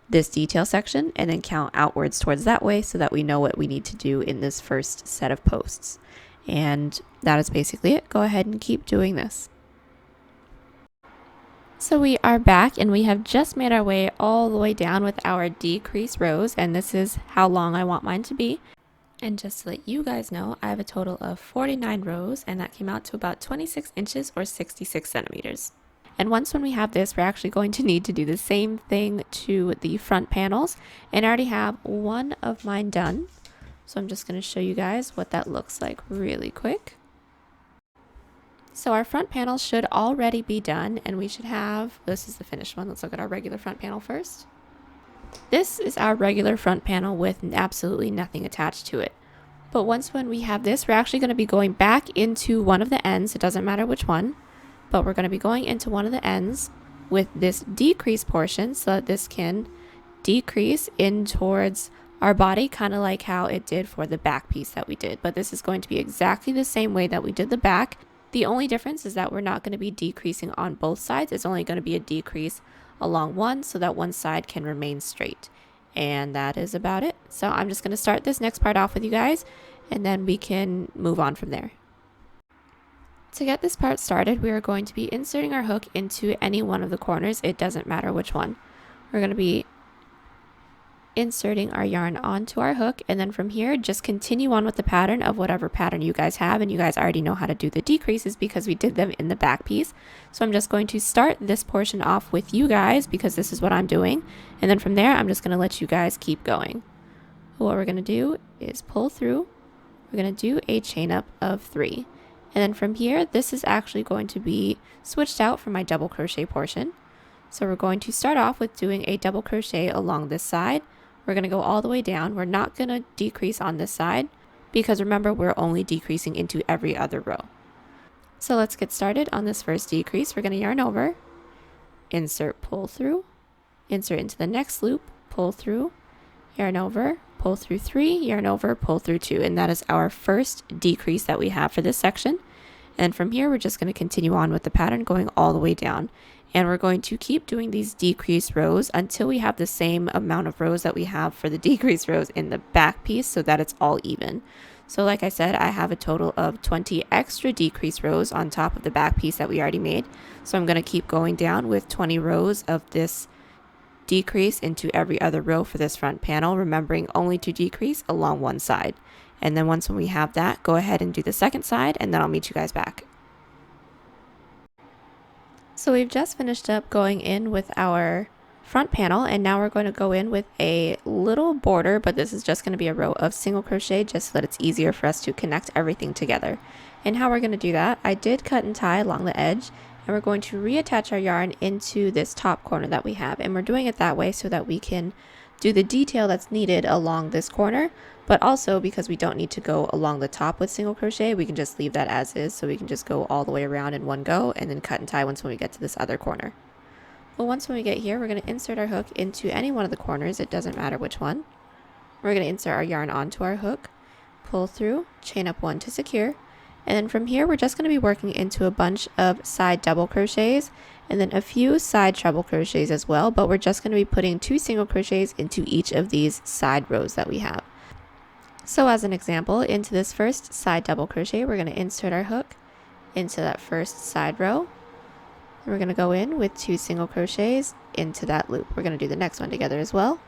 this detail section, and then count outwards towards that way so that we know what we need to do in this first set of posts. And that is basically it. Go ahead and keep doing this. So we are back, and we have just made our way all the way down with our decrease rows, and this is how long I want mine to be. And just to let you guys know, I have a total of 49 rows, and that came out to about 26 inches or 66 centimeters. And once when we have this, we're actually going to need to do the same thing to the front panels. And I already have one of mine done. So I'm just going to show you guys what that looks like really quick. So our front panels should already be done, and we should have, this is the finished one. Let's look at our regular front panel first. This is our regular front panel with absolutely nothing attached to it. But once when we have this, we're actually going to be going back into one of the ends. It doesn't matter which one. But we're going to be going into one of the ends with this decrease portion so that this can decrease in towards our body, kind of like how it did for the back piece that we did. But this is going to be exactly the same way that we did the back. The only difference is that we're not going to be decreasing on both sides. It's only going to be a decrease along one so that one side can remain straight. And that is about it. So I'm just going to start this next part off with you guys, and then we can move on from there. To get this part started, we are going to be inserting our hook into any one of the corners. It doesn't matter which one. We're going to be inserting our yarn onto our hook, and then from here, just continue on with the pattern of whatever pattern you guys have, and you guys already know how to do the decreases because we did them in the back piece. So I'm just going to start this portion off with you guys because this is what I'm doing, and then from there, I'm just going to let you guys keep going. What we're going to do is pull through. We're going to do a chain up of 3. And then from here, this is actually going to be switched out from my double crochet portion. So we're going to start off with doing a double crochet along this side. We're going to go all the way down. We're not going to decrease on this side because remember, we're only decreasing into every other row. So let's get started on this first decrease. We're going to yarn over, insert, pull through, insert into the next loop, pull through, yarn over, pull through 3, yarn over, pull through 2, and that is our first decrease that we have for this section. And from here we're just going to continue on with the pattern going all the way down, and we're going to keep doing these decrease rows until we have the same amount of rows that we have for the decrease rows in the back piece, so that it's all even. So like I said, I have a total of 20 extra decrease rows on top of the back piece that we already made. So I'm going to keep going down with 20 rows of this decrease into every other row for this front panel, remembering only to decrease along one side. And then once we have that, go ahead and do the second side, and then I'll meet you guys back. So we've just finished up going in with our front panel, and now we're going to go in with a little border, but this is just going to be a row of single crochet just so that it's easier for us to connect everything together. And how we're going to do that, I did cut and tie along the edge, and we're going to reattach our yarn into this top corner that we have, and we're doing it that way so that we can do the detail that's needed along this corner, but also because we don't need to go along the top with single crochet, we can just leave that as is, so we can just go all the way around in one go and then cut and tie once when we get to this other corner. Well, once when we get here, we're going to insert our hook into any one of the corners, it doesn't matter which one. We're going to insert our yarn onto our hook, pull through, chain up 1 to secure, and then from here we're just going to be working into a bunch of side double crochets and then a few side treble crochets as well, but we're just going to be putting 2 single crochets into each of these side rows that we have. So as an example, into this first side double crochet, we're going to insert our hook into that first side row. And we're going to go in with 2 single crochets into that loop. We're going to do the next one together as well.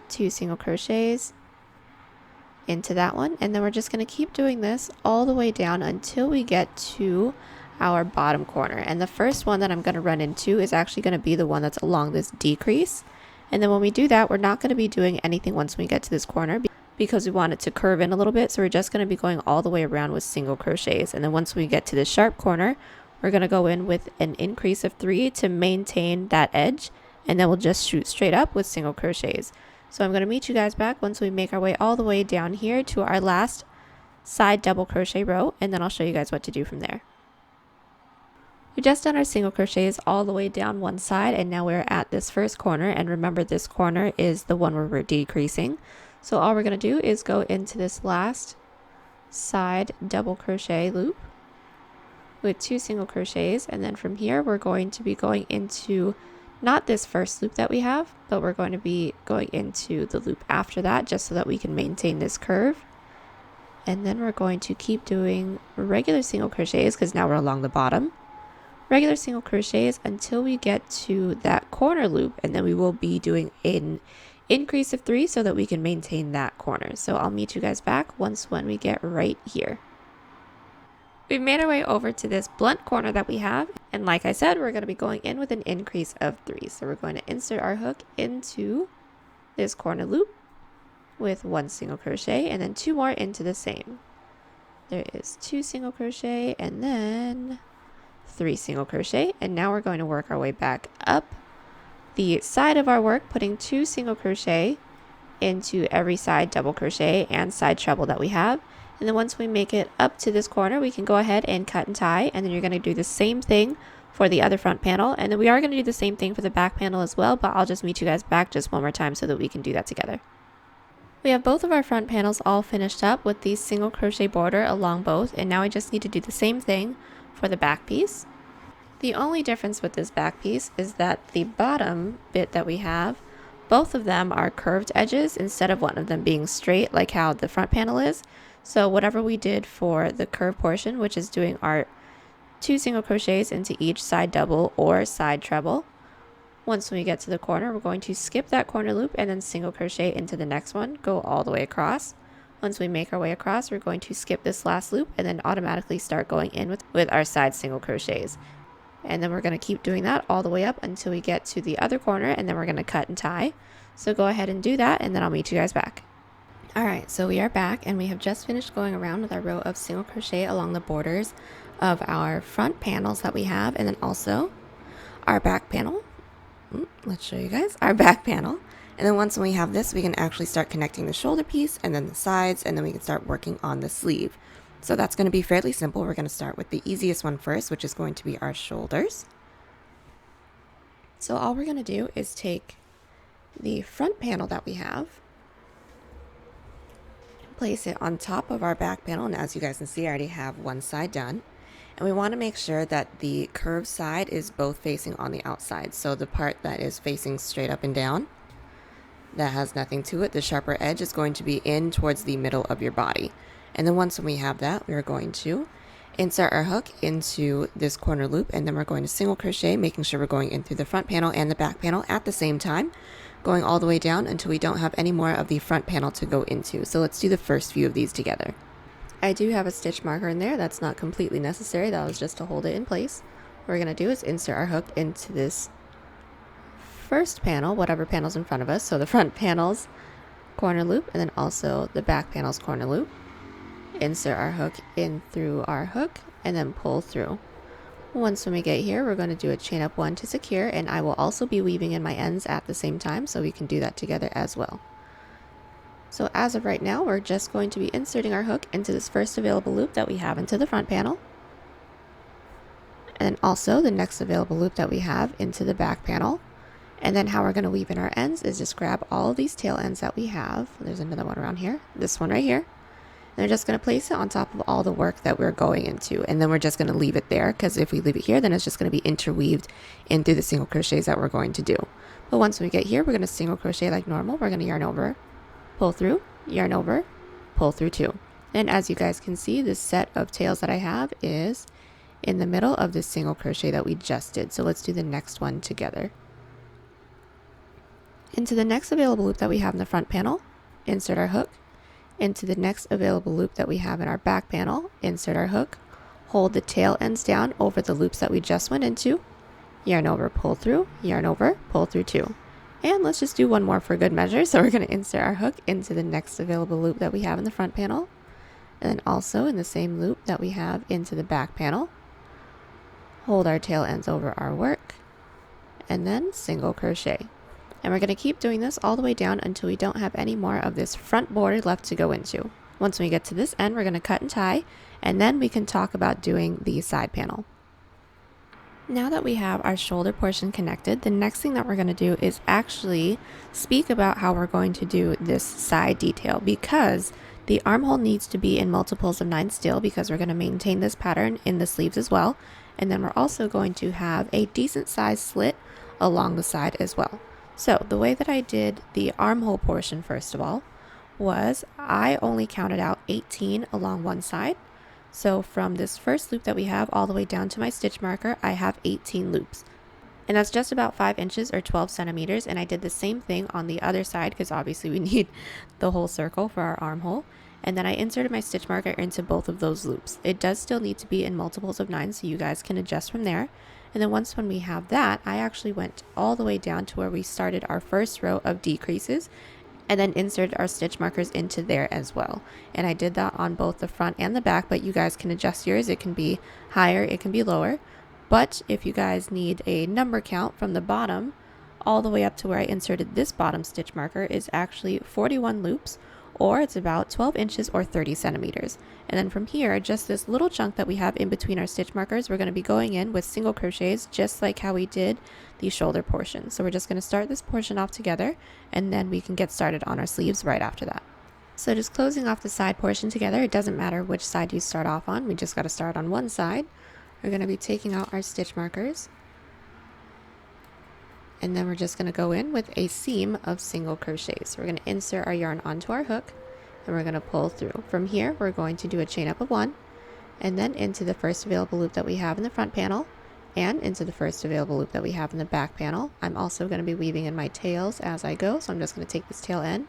2 single crochets into that one, and then we're just going to keep doing this all the way down until we get to our bottom corner. And the first one that I'm going to run into is actually going to be the one that's along this decrease. And then when we do that, we're not going to be doing anything once we get to this corner because we want it to curve in a little bit. So we're just going to be going all the way around with single crochets. And then once we get to the sharp corner, we're going to go in with an increase of 3 to maintain that edge, and then we'll just shoot straight up with single crochets. So I'm going to meet you guys back once we make our way all the way down here to our last side double crochet row, and then I'll show you guys what to do from there. We've just done our single crochets all the way down one side, and now we're at this first corner, and remember this corner is the one where we're decreasing. So all we're going to do is go into this last side double crochet loop with 2 single crochets, and then from here we're going to be going into not this first loop that we have, but we're going to be going into the loop after that just so that we can maintain this curve. And then we're going to keep doing regular single crochets because now we're along the bottom. Regular single crochets until we get to that corner loop, and then we will be doing an increase of 3 so that we can maintain that corner. So I'll meet you guys back once when we get right here. We've made our way over to this blunt corner that we have, and like I said, we're going to be going in with an increase of 3. So we're going to insert our hook into this corner loop with 1 single crochet and then 2 more into the same. There is 2 single crochet and then 3 single crochet, and now we're going to work our way back up the side of our work, putting 2 single crochet into every side double crochet and side treble that we have. And then once we make it up to this corner, we can go ahead and cut and tie, and then you're going to do the same thing for the other front panel, and then we are going to do the same thing for the back panel as well, but I'll just meet you guys back just one more time so that we can do that together. We have both of our front panels all finished up with the single crochet border along both, and now I just need to do the same thing for the back piece. The only difference with this back piece is that the bottom bit that we have, both of them are curved edges instead of one of them being straight like how the front panel is. So whatever we did for the curved portion, which is doing our 2 single crochets into each side double or side treble, once we get to the corner, we're going to skip that corner loop and then single crochet into the next one, go all the way across. Once we make our way across, we're going to skip this last loop and then automatically start going in with our side single crochets. And then we're going to keep doing that all the way up until we get to the other corner, and then we're going to cut and tie. So go ahead and do that, and then I'll meet you guys back. Alright, so we are back, and we have just finished going around with our row of single crochet along the borders of our front panels that we have, and then also our back panel. Let's show you guys our back panel. And then once we have this, we can actually start connecting the shoulder piece and then the sides, and then we can start working on the sleeve. So that's going to be fairly simple. We're going to start with the easiest one first, which is going to be our shoulders. So all we're going to do is take the front panel that we have, place it on top of our back panel, and as you guys can see, I already have one side done. And we want to make sure that the curved side is both facing on the outside. So the part that is facing straight up and down, that has nothing to it, the sharper edge is going to be in towards the middle of your body. And then once we have that, we're going to insert our hook into this corner loop, and then we're going to single crochet, making sure we're going in through the front panel and the back panel at the same time, going all the way down until we don't have any more of the front panel to go into. So let's do the first few of these together. I do have a stitch marker in there. That's not completely necessary. That was just to hold it in place. What we're going to do is insert our hook into this first panel, whatever panel's in front of us. So the front panel's corner loop, and then also the back panel's corner loop. Insert our hook in through our hook, and then pull through. Once when we get here, we're going to do a chain up 1 to secure, and I will also be weaving in my ends at the same time, so we can do that together as well. So as of right now, we're just going to be inserting our hook into this first available loop that we have into the front panel, and also the next available loop that we have into the back panel. And then how we're going to weave in our ends is just grab all of these tail ends that we have. There's another one around here, this one right here. And we're just going to place it on top of all the work that we're going into, and then we're just going to leave it there, because if we leave it here, then it's just going to be interweaved in through the single crochets that we're going to do. But once we get here, we're going to single crochet like normal. We're going to yarn over, pull through, yarn over, pull through 2. And as you guys can see, this set of tails that I have is in the middle of this single crochet that we just did. So let's do the next one together. Into the next available loop that we have in the front panel, insert our hook. Into the next available loop that we have in our back panel, insert our hook, hold the tail ends down over the loops that we just went into, yarn over, pull through, yarn over, pull through 2. And let's just do one more for good measure. So we're going to insert our hook into the next available loop that we have in the front panel, and then also in the same loop that we have into the back panel, hold our tail ends over our work, and then single crochet. And we're going to keep doing this all the way down until we don't have any more of this front border left to go into. Once we get to this end, we're going to cut and tie, and then we can talk about doing the side panel. Now that we have our shoulder portion connected, the next thing that we're going to do is actually speak about how we're going to do this side detail, because the armhole needs to be in multiples of 9 still, because we're going to maintain this pattern in the sleeves as well. And then we're also going to have a decent sized slit along the side as well. So the way that I did the armhole portion, first of all, was I only counted out 18 along one side. So from this first loop that we have all the way down to my stitch marker, I have 18 loops. And that's just about 5 inches or 12 centimeters. And I did the same thing on the other side, because obviously we need the whole circle for our armhole. And then I inserted my stitch marker into both of those loops. It does still need to be in multiples of 9, so you guys can adjust from there. And then once when we have that, I actually went all the way down to where we started our first row of decreases, and then inserted our stitch markers into there as well. And I did that on both the front and the back, but you guys can adjust yours. It can be higher, it can be lower. But if you guys need a number count from the bottom all the way up to where I inserted this bottom stitch marker is actually 41 loops, or it's about 12 inches or 30 centimeters. And then from here, just this little chunk that we have in between our stitch markers, we're going to be going in with single crochets, just like how we did the shoulder portion. So we're just going to start this portion off together, and then we can get started on our sleeves right after that. So just closing off the side portion together, it doesn't matter which side you start off on, we just got to start on one side. We're going to be taking out our stitch markers, and then we're just going to go in with a seam of single crochets. So we're going to insert our yarn onto our hook, and we're going to pull through. From here, we're going to do a chain up of 1, and then into the first available loop that we have in the front panel, and into the first available loop that we have in the back panel. I'm also going to be weaving in my tails as I go, so I'm just going to take this tail end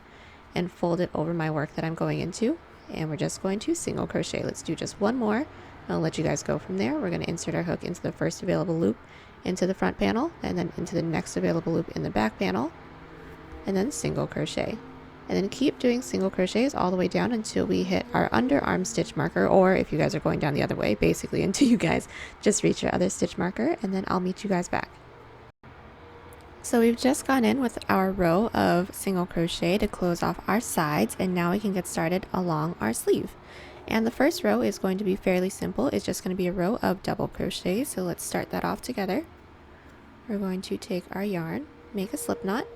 and fold it over my work that I'm going into, and we're just going to single crochet. Let's do just one more, and I'll let you guys go from there. We're going to insert our hook into the first available loop into the front panel, and then into the next available loop in the back panel, and then single crochet. And then keep doing single crochets all the way down until we hit our underarm stitch marker, or if you guys are going down the other way, basically until you guys just reach your other stitch marker, and then I'll meet you guys back. So we've just gone in with our row of single crochet to close off our sides, and now we can get started along our sleeve. And the first row is going to be fairly simple. It's just going to be a row of double crochets. So let's start that off together. we're going to take our yarn, make a slip knot,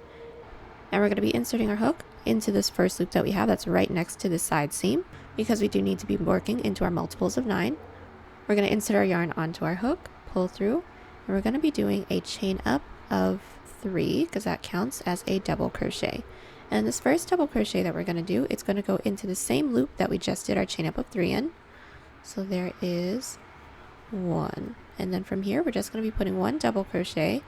and we're going to be inserting our hook into this first loop that we have that's right next to the side seam, because we do need to be working into our multiples of 9. We're going to insert our yarn onto our hook, pull through, and we're going to be doing a chain up of 3 because that counts as a double crochet. And this first double crochet that we're going to do, it's going to go into the same loop that we just did our chain up of 3 in. So there is 1. And then from here, we're just going to be putting 1 double crochet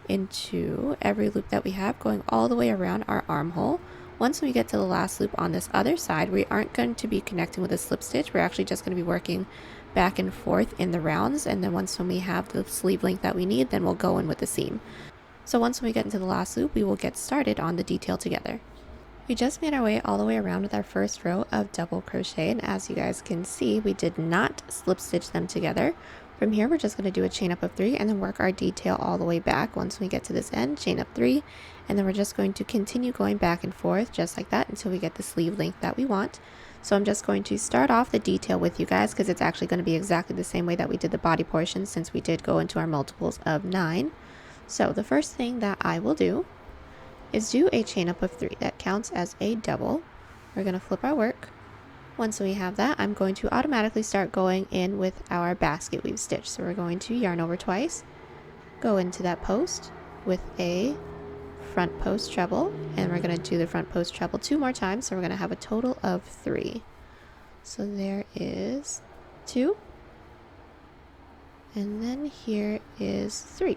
into every loop that we have, going all the way around our armhole. Once we get to the last loop on this other side, we aren't going to be connecting with a slip stitch. We're actually just going to be working back and forth in the rounds, and then once when we have the sleeve length that we need, then we'll go in with the seam. So once we get into the last loop, we will get started on the detail together. We just made our way all the way around with our first row of double crochet, and as you guys can see, we did not slip stitch them together. From here, we're just going to do a chain up of 3 and then work our detail all the way back. Once we get to this end, chain up 3, and then we're just going to continue going back and forth just like that until we get the sleeve length that we want. So I'm just going to start off the detail with you guys because it's actually going to be exactly the same way that we did the body portion, since we did go into our multiples of 9. So the first thing that I will do is do a chain up of 3. That counts as a double. We're going to flip our work. Once we have that, I'm going to automatically start going in with our basket weave stitch. So we're going to yarn over twice, go into that post with a front post treble, and we're going to do the front post treble 2 more times, so we're going to have a total of 3. So there is 2, and then here is 3.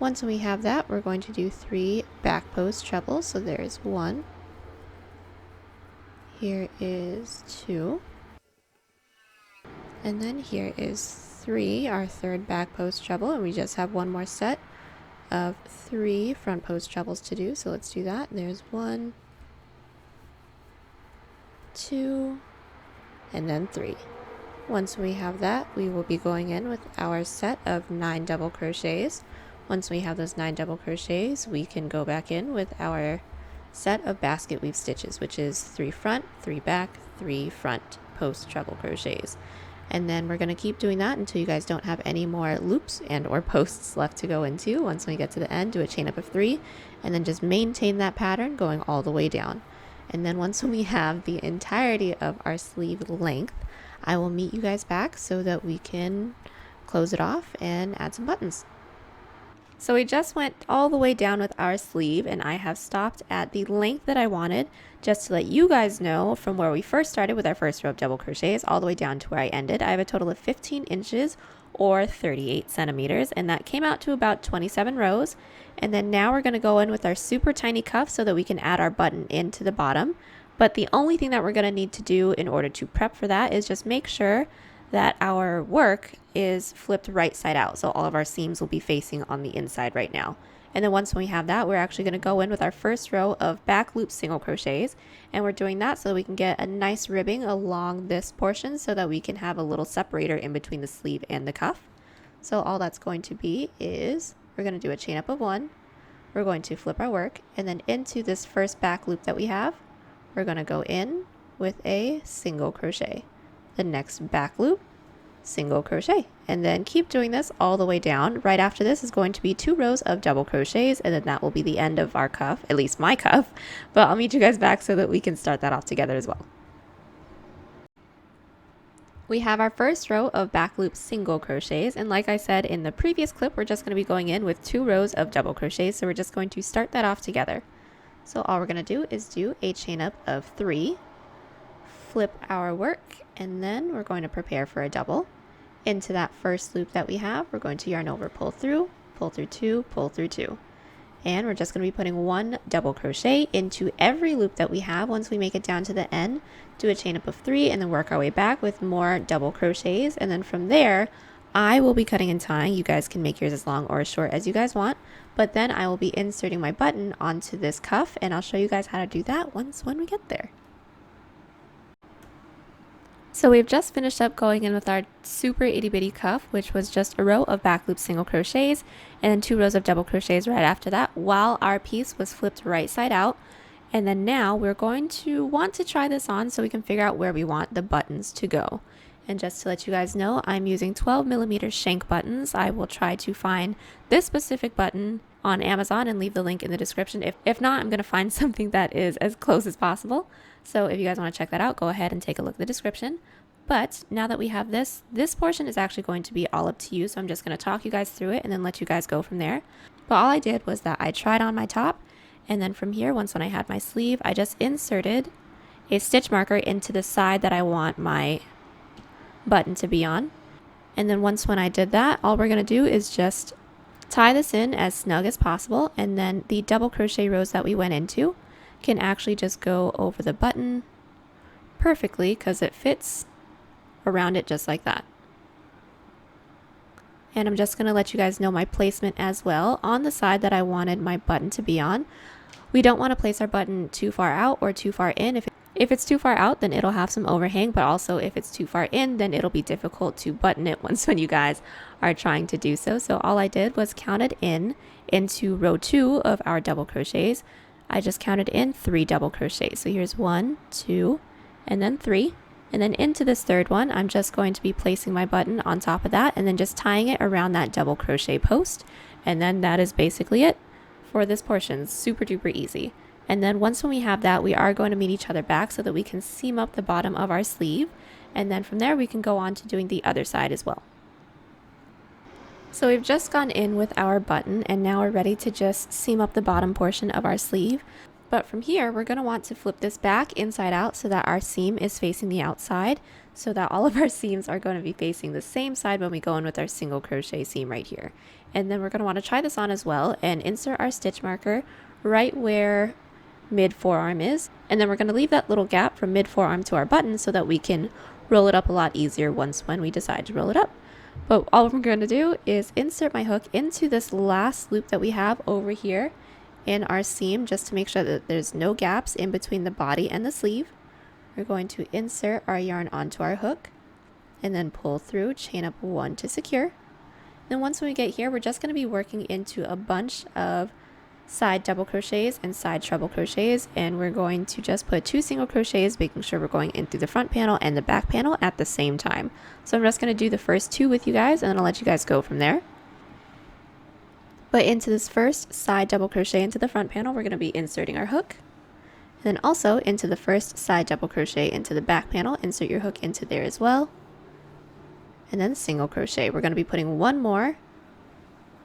Once we have that, we're going to do 3 back post trebles. So there's 1, here is 2, and then here is 3, our third back post treble, and we just have one more set of 3 front post trebles to do. So let's do that. There's 1, 2, and then 3. Once we have that, we will be going in with our set of 9 double crochets. Once we have those 9 double crochets, we can go back in with our set of basket weave stitches, which is 3 front, 3 back, 3 front post treble crochets. And then we're going to keep doing that until you guys don't have any more loops and or posts left to go into. Once we get to the end, do a chain up of 3, and then just maintain that pattern going all the way down. And then once we have the entirety of our sleeve length, I will meet you guys back so that we can close it off and add some buttons. So we just went all the way down with our sleeve, and I have stopped at the length that I wanted, just to let you guys know from where we first started with our first row of double crochets all the way down to where I ended. I have a total of 15 inches or 38 centimeters, and that came out to about 27 rows. And then now we're going to go in with our super tiny cuff so that we can add our button into the bottom. But the only thing that we're going to need to do in order to prep for that is just make sure that our work is flipped right side out. So all of our seams will be facing on the inside right now. And then once we have that, we're actually going to go in with our first row of back loop single crochets. And we're doing that so that we can get a nice ribbing along this portion so that we can have a little separator in between the sleeve and the cuff. So all that's going to be is we're going to do a chain up of 1. We're going to flip our work, and then into this first back loop that we have, we're going to go in with a single crochet. The next back loop, single crochet, and then keep doing this all the way down. Right after this is going to be 2 rows of double crochets, and then that will be the end of our cuff, at least my cuff, but I'll meet you guys back so that we can start that off together as well. We have our first row of back loop single crochets, and like I said in the previous clip, we're just going to be going in with 2 rows of double crochets, so we're just going to start that off together. So all we're going to do is do a chain up of 3, flip our work, and then we're going to prepare for a double. Into that first loop that we have, we're going to yarn over, pull through 2, pull through 2. And we're just going to be putting 1 double crochet into every loop that we have. Once we make it down to the end, do a chain up of 3, and then work our way back with more double crochets. And then from there, I will be cutting and tying. You guys can make yours as long or as short as you guys want. But then I will be inserting my button onto this cuff, and I'll show you guys how to do that when we get there. So we've just finished up going in with our super itty bitty cuff, which was just a row of back loop single crochets and then 2 rows of double crochets right after that, while our piece was flipped right side out. And then now we're going to want to try this on so we can figure out where we want the buttons to go. And just to let you guys know, I'm using 12mm shank buttons. I will try to find this specific button on Amazon and leave the link in the description. If not, I'm going to find something that is as close as possible. So if you guys want to check that out, go ahead and take a look at the description. But now that we have this portion is actually going to be all up to you. So I'm just going to talk you guys through it and then let you guys go from there. But all I did was that I tried on my top, and then from here, when I had my sleeve, I just inserted a stitch marker into the side that I want my button to be on. And then when I did that, all we're going to do is just tie this in as snug as possible, and then the double crochet rows that we went into can actually just go over the button perfectly because it fits around it just like that. And I'm just going to let you guys know my placement as well on the side that I wanted my button to be on. We don't want to place our button too far out or too far in. If it's too far out, then it'll have some overhang, but also if it's too far in, then it'll be difficult to button it when you guys are trying to do so. So all I did was counted into row 2 of our double crochets. I just counted in 3 double crochets. So here's 1, 2, and then 3. And then into this third one, I'm just going to be placing my button on top of that and then just tying it around that double crochet post. And then that is basically it for this portion. Super duper easy. And then when we have that, we are going to meet each other back so that we can seam up the bottom of our sleeve. And then from there, we can go on to doing the other side as well. So we've just gone in with our button, and now we're ready to just seam up the bottom portion of our sleeve. But from here, we're going to want to flip this back inside out so that our seam is facing the outside, so that all of our seams are going to be facing the same side when we go in with our single crochet seam right here. And then we're going to want to try this on as well and insert our stitch marker right where mid forearm is. And then we're going to leave that little gap from mid forearm to our button so that we can roll it up a lot easier when we decide to roll it up. But all we're going to do is insert my hook into this last loop that we have over here in our seam, just to make sure that there's no gaps in between the body and the sleeve. We're going to insert our yarn onto our hook and then pull through, chain up 1 to secure. Then once we get here, we're just going to be working into a bunch of side double crochets and side treble crochets, and we're going to just put 2 single crochets, making sure we're going in through the front panel and the back panel at the same time. So I'm just going to do the first 2 with you guys, and then I'll let you guys go from there. But into this first side double crochet into the front panel, we're going to be inserting our hook. And then also into the first side double crochet into the back panel, insert your hook into there as well. And then single crochet. We're going to be putting 1 more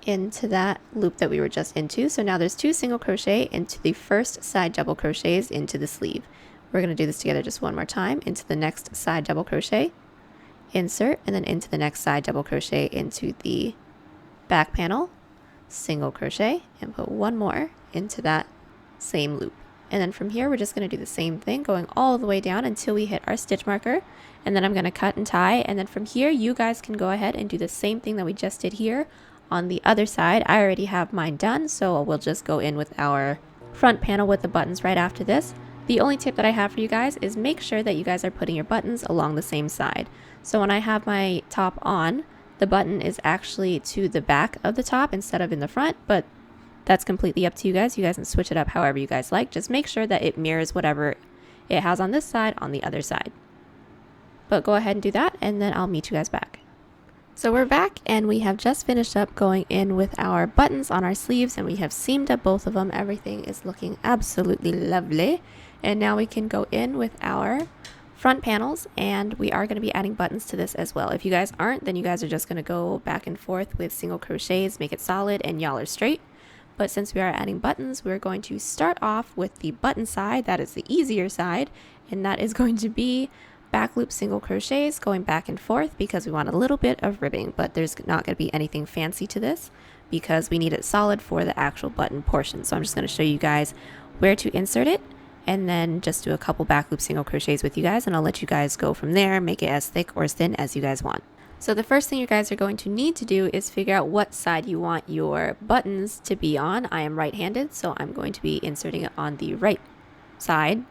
into that loop that we were just into. So now there's 2 single crochet into the first side double crochets into the sleeve. We're going to do this together just one more time. Into the next side double crochet, insert, and then into the next side double crochet into the back panel, single crochet, and put 1 more into that same loop. And then from here, we're just going to do the same thing, going all the way down until we hit our stitch marker. And then I'm going to cut and tie. And then from here, you guys can go ahead and do the same thing that we just did here on the other side. I already have mine done, so we'll just go in with our front panel with the buttons right after this. The only tip that I have for you guys is make sure that you guys are putting your buttons along the same side. So when I have my top on, the button is actually to the back of the top instead of in the front, but that's completely up to you guys. You guys can switch it up however you guys like. Just make sure that it mirrors whatever it has on this side on the other side. But go ahead and do that, and then I'll meet you guys back. So we're back, and we have just finished up going in with our buttons on our sleeves, and we have seamed up both of them. Everything is looking absolutely lovely. And now we can go in with our front panels, and we are going to be adding buttons to this as well. If you guys aren't, then you guys are just going to go back and forth with single crochets, make it solid, and y'all are straight. But since we are adding buttons, we're going to start off with the button side. That is the easier side, and that is going to be back loop single crochets going back and forth because we want a little bit of ribbing, but there's not going to be anything fancy to this because we need it solid for the actual button portion. So I'm just going to show you guys where to insert it, and then just do a couple back loop single crochets with you guys, and I'll let you guys go from there, make it as thick or as thin as you guys want. So the first thing you guys are going to need to do is figure out what side you want your buttons to be on. I am right-handed, so I'm going to be inserting it on the right side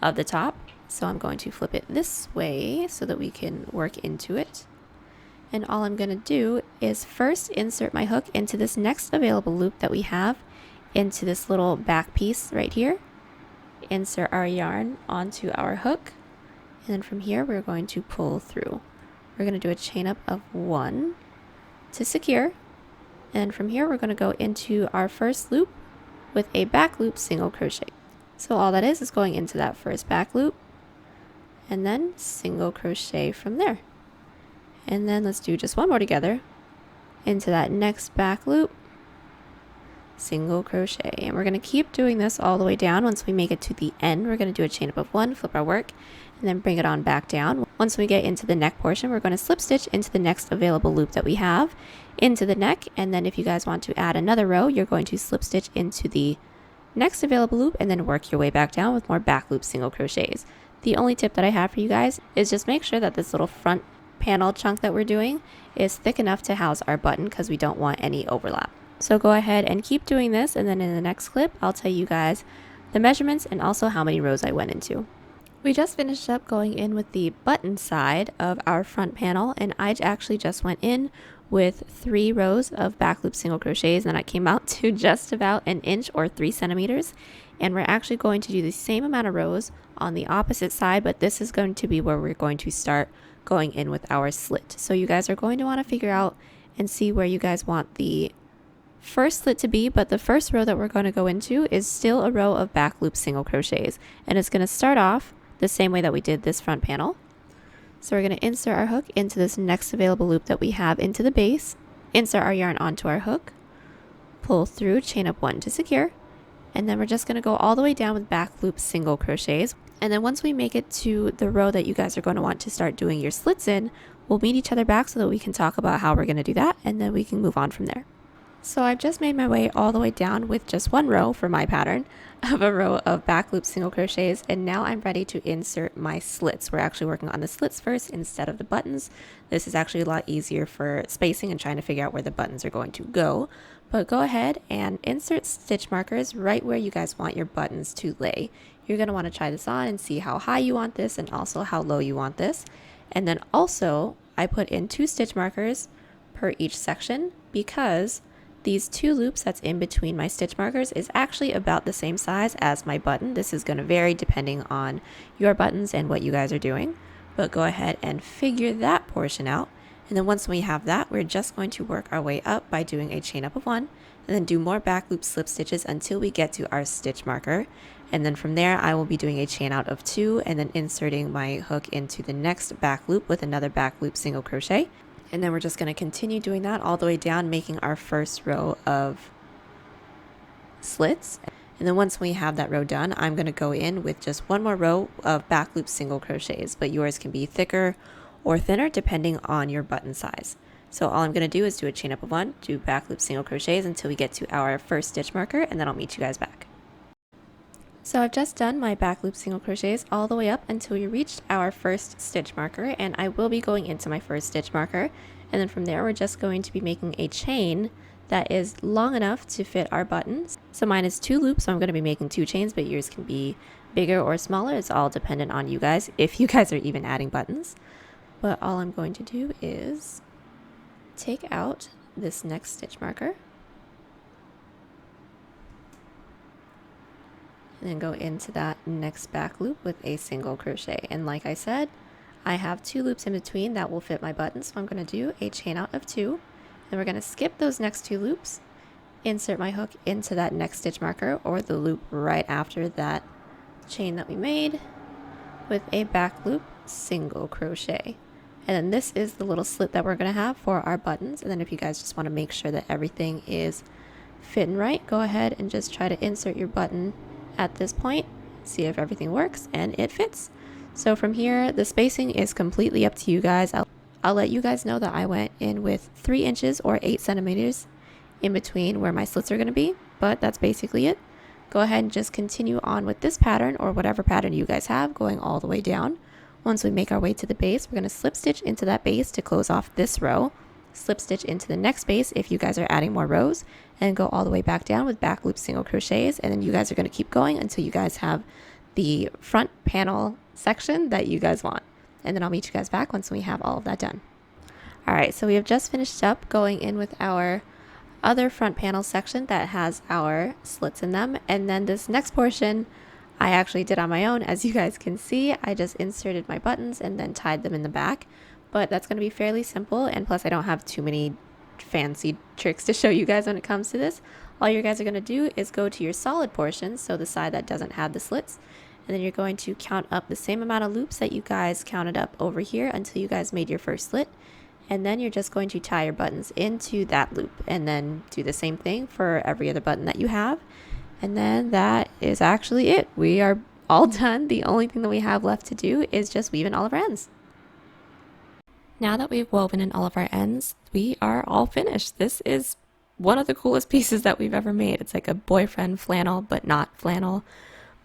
of the top. So I'm going to flip it this way so that we can work into it. And all I'm going to do is first insert my hook into this next available loop that we have into this little back piece right here. Insert our yarn onto our hook, and then from here we're going to pull through. we're going to do a chain up of 1 to secure. And from here, we're going to go into our first loop with a back loop single crochet. So all that is going into that first back loop and then single crochet from there. And then let's do just one more together into that next back loop, single crochet. And we're going to keep doing this all the way down. Once we make it to the end, we're going to do a chain up of 1, flip our work, and then bring it on back down. Once we get into the neck portion, we're going to slip stitch into the next available loop that we have into the neck. And then if you guys want to add another row, you're going to slip stitch into the next available loop and then work your way back down with more back loop single crochets. The only tip that I have for you guys is just make sure that this little front panel chunk that we're doing is thick enough to house our button, because we don't want any overlap. So go ahead and keep doing this, and then in the next clip I'll tell you guys the measurements and also how many rows I went into. We just finished up going in with the button side of our front panel, and I actually just went in with 3 rows of back loop single crochets, and then I came out to just about 1 inch or 3 centimeters. And we're actually going to do the same amount of rows on the opposite side, but this is going to be where we're going to start going in with our slit. So you guys are going to want to figure out and see where you guys want the first slit to be, but the first row that we're going to go into is still a row of back loop single crochets, and it's going to start off the same way that we did this front panel. So we're going to insert our hook into this next available loop that we have into the base, insert our yarn onto our hook, pull through, chain up 1 to secure, and then we're just going to go all the way down with back loop single crochets. And then once we make it to the row that you guys are going to want to start doing your slits in, we'll meet each other back so that we can talk about how we're going to do that, and then we can move on from there. So I've just made my way all the way down with just 1 row for my pattern of a row of back loop single crochets, and now I'm ready to insert my slits. We're actually working on the slits first instead of the buttons. This is actually a lot easier for spacing and trying to figure out where the buttons are going to go. But go ahead and insert stitch markers right where you guys want your buttons to lay. You're going to want to try this on and see how high you want this and also how low you want this. And then also I put in 2 stitch markers per each section, because these 2 loops that's in between my stitch markers is actually about the same size as my button. This is going to vary depending on your buttons and what you guys are doing, but go ahead and figure that portion out. And then once we have that, we're just going to work our way up by doing a chain up of 1 and then do more back loop slip stitches until we get to our stitch marker. And then from there, I will be doing a chain out of 2 and then inserting my hook into the next back loop with another back loop single crochet. And then we're just going to continue doing that all the way down, making our first row of slits. And then once we have that row done, I'm going to go in with just 1 more row of back loop single crochets, but yours can be thicker or thinner depending on your button size. So all I'm going to do is do a chain up of 1, do back loop single crochets until we get to our first stitch marker, and then I'll meet you guys back. So I've just done my back loop single crochets all the way up until we reached our first stitch marker, and I will be going into my first stitch marker, and then from there we're just going to be making a chain that is long enough to fit our buttons. So mine is 2 loops, so I'm going to be making 2 chains, but yours can be bigger or smaller. It's all dependent on you guys, if you guys are even adding buttons. But all I'm going to do is take out this next stitch marker and then go into that next back loop with a single crochet. And like I said, I have 2 loops in between that will fit my buttons, so I'm going to do a chain out of 2, and we're going to skip those next 2 loops, insert my hook into that next stitch marker or the loop right after that chain that we made with a back loop single crochet. And then this is the little slit that we're going to have for our buttons. And then if you guys just want to make sure that everything is fitting right, go ahead and just try to insert your button at this point, see if everything works and it fits. So from here, the spacing is completely up to you guys. I'll let you guys know that I went in with 3 inches or 8 centimeters in between where my slits are going to be, but that's basically it. Go ahead and just continue on with this pattern or whatever pattern you guys have, going all the way down. Once we make our way to the base, we're going to slip stitch into that base to close off this row, slip stitch into the next base if you guys are adding more rows, and go all the way back down with back loop single crochets. And then you guys are going to keep going until you guys have the front panel section that you guys want. And then I'll meet you guys back once we have all of that done. All right, so we have just finished up going in with our other front panel section that has our slits in them. And then this next portion I actually did on my own. As you guys can see, I just inserted my buttons and then tied them in the back. but that's going to be fairly simple, and plus I don't have too many fancy tricks to show you guys when it comes to this. All you guys are going to do is go to your solid portion, so the side that doesn't have the slits, and then you're going to count up the same amount of loops that you guys counted up over here until you guys made your first slit. And then you're just going to tie your buttons into that loop, and then do the same thing for every other button that you have. And then that is actually it. We are all done. The only thing that we have left to do is just weave in all of our ends. Now that we've woven in all of our ends, we are all finished. This is one of the coolest pieces that we've ever made. It's like a boyfriend flannel, but not flannel.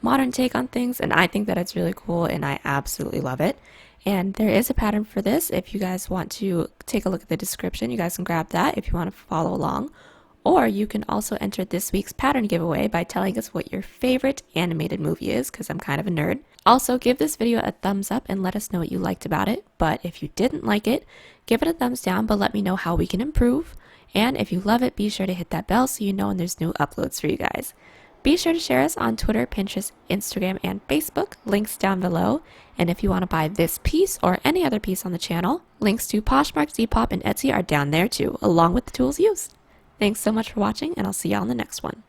Modern take on things, and I think that it's really cool, and I absolutely love it. And there is a pattern for this. If you guys want to take a look at the description, you guys can grab that if you want to follow along. Or you can also enter this week's pattern giveaway by telling us what your favorite animated movie is, because I'm kind of a nerd. Also, give this video a thumbs up and let us know what you liked about it. But if you didn't like it, give it a thumbs down, but let me know how we can improve. And if you love it, be sure to hit that bell so you know when there's new uploads for you guys. Be sure to share us on Twitter, Pinterest, Instagram, and Facebook. Links down below. And if you want to buy this piece or any other piece on the channel, links to Poshmark, Depop, and Etsy are down there too, along with the tools used. Thanks so much for watching, and I'll see you on the next one.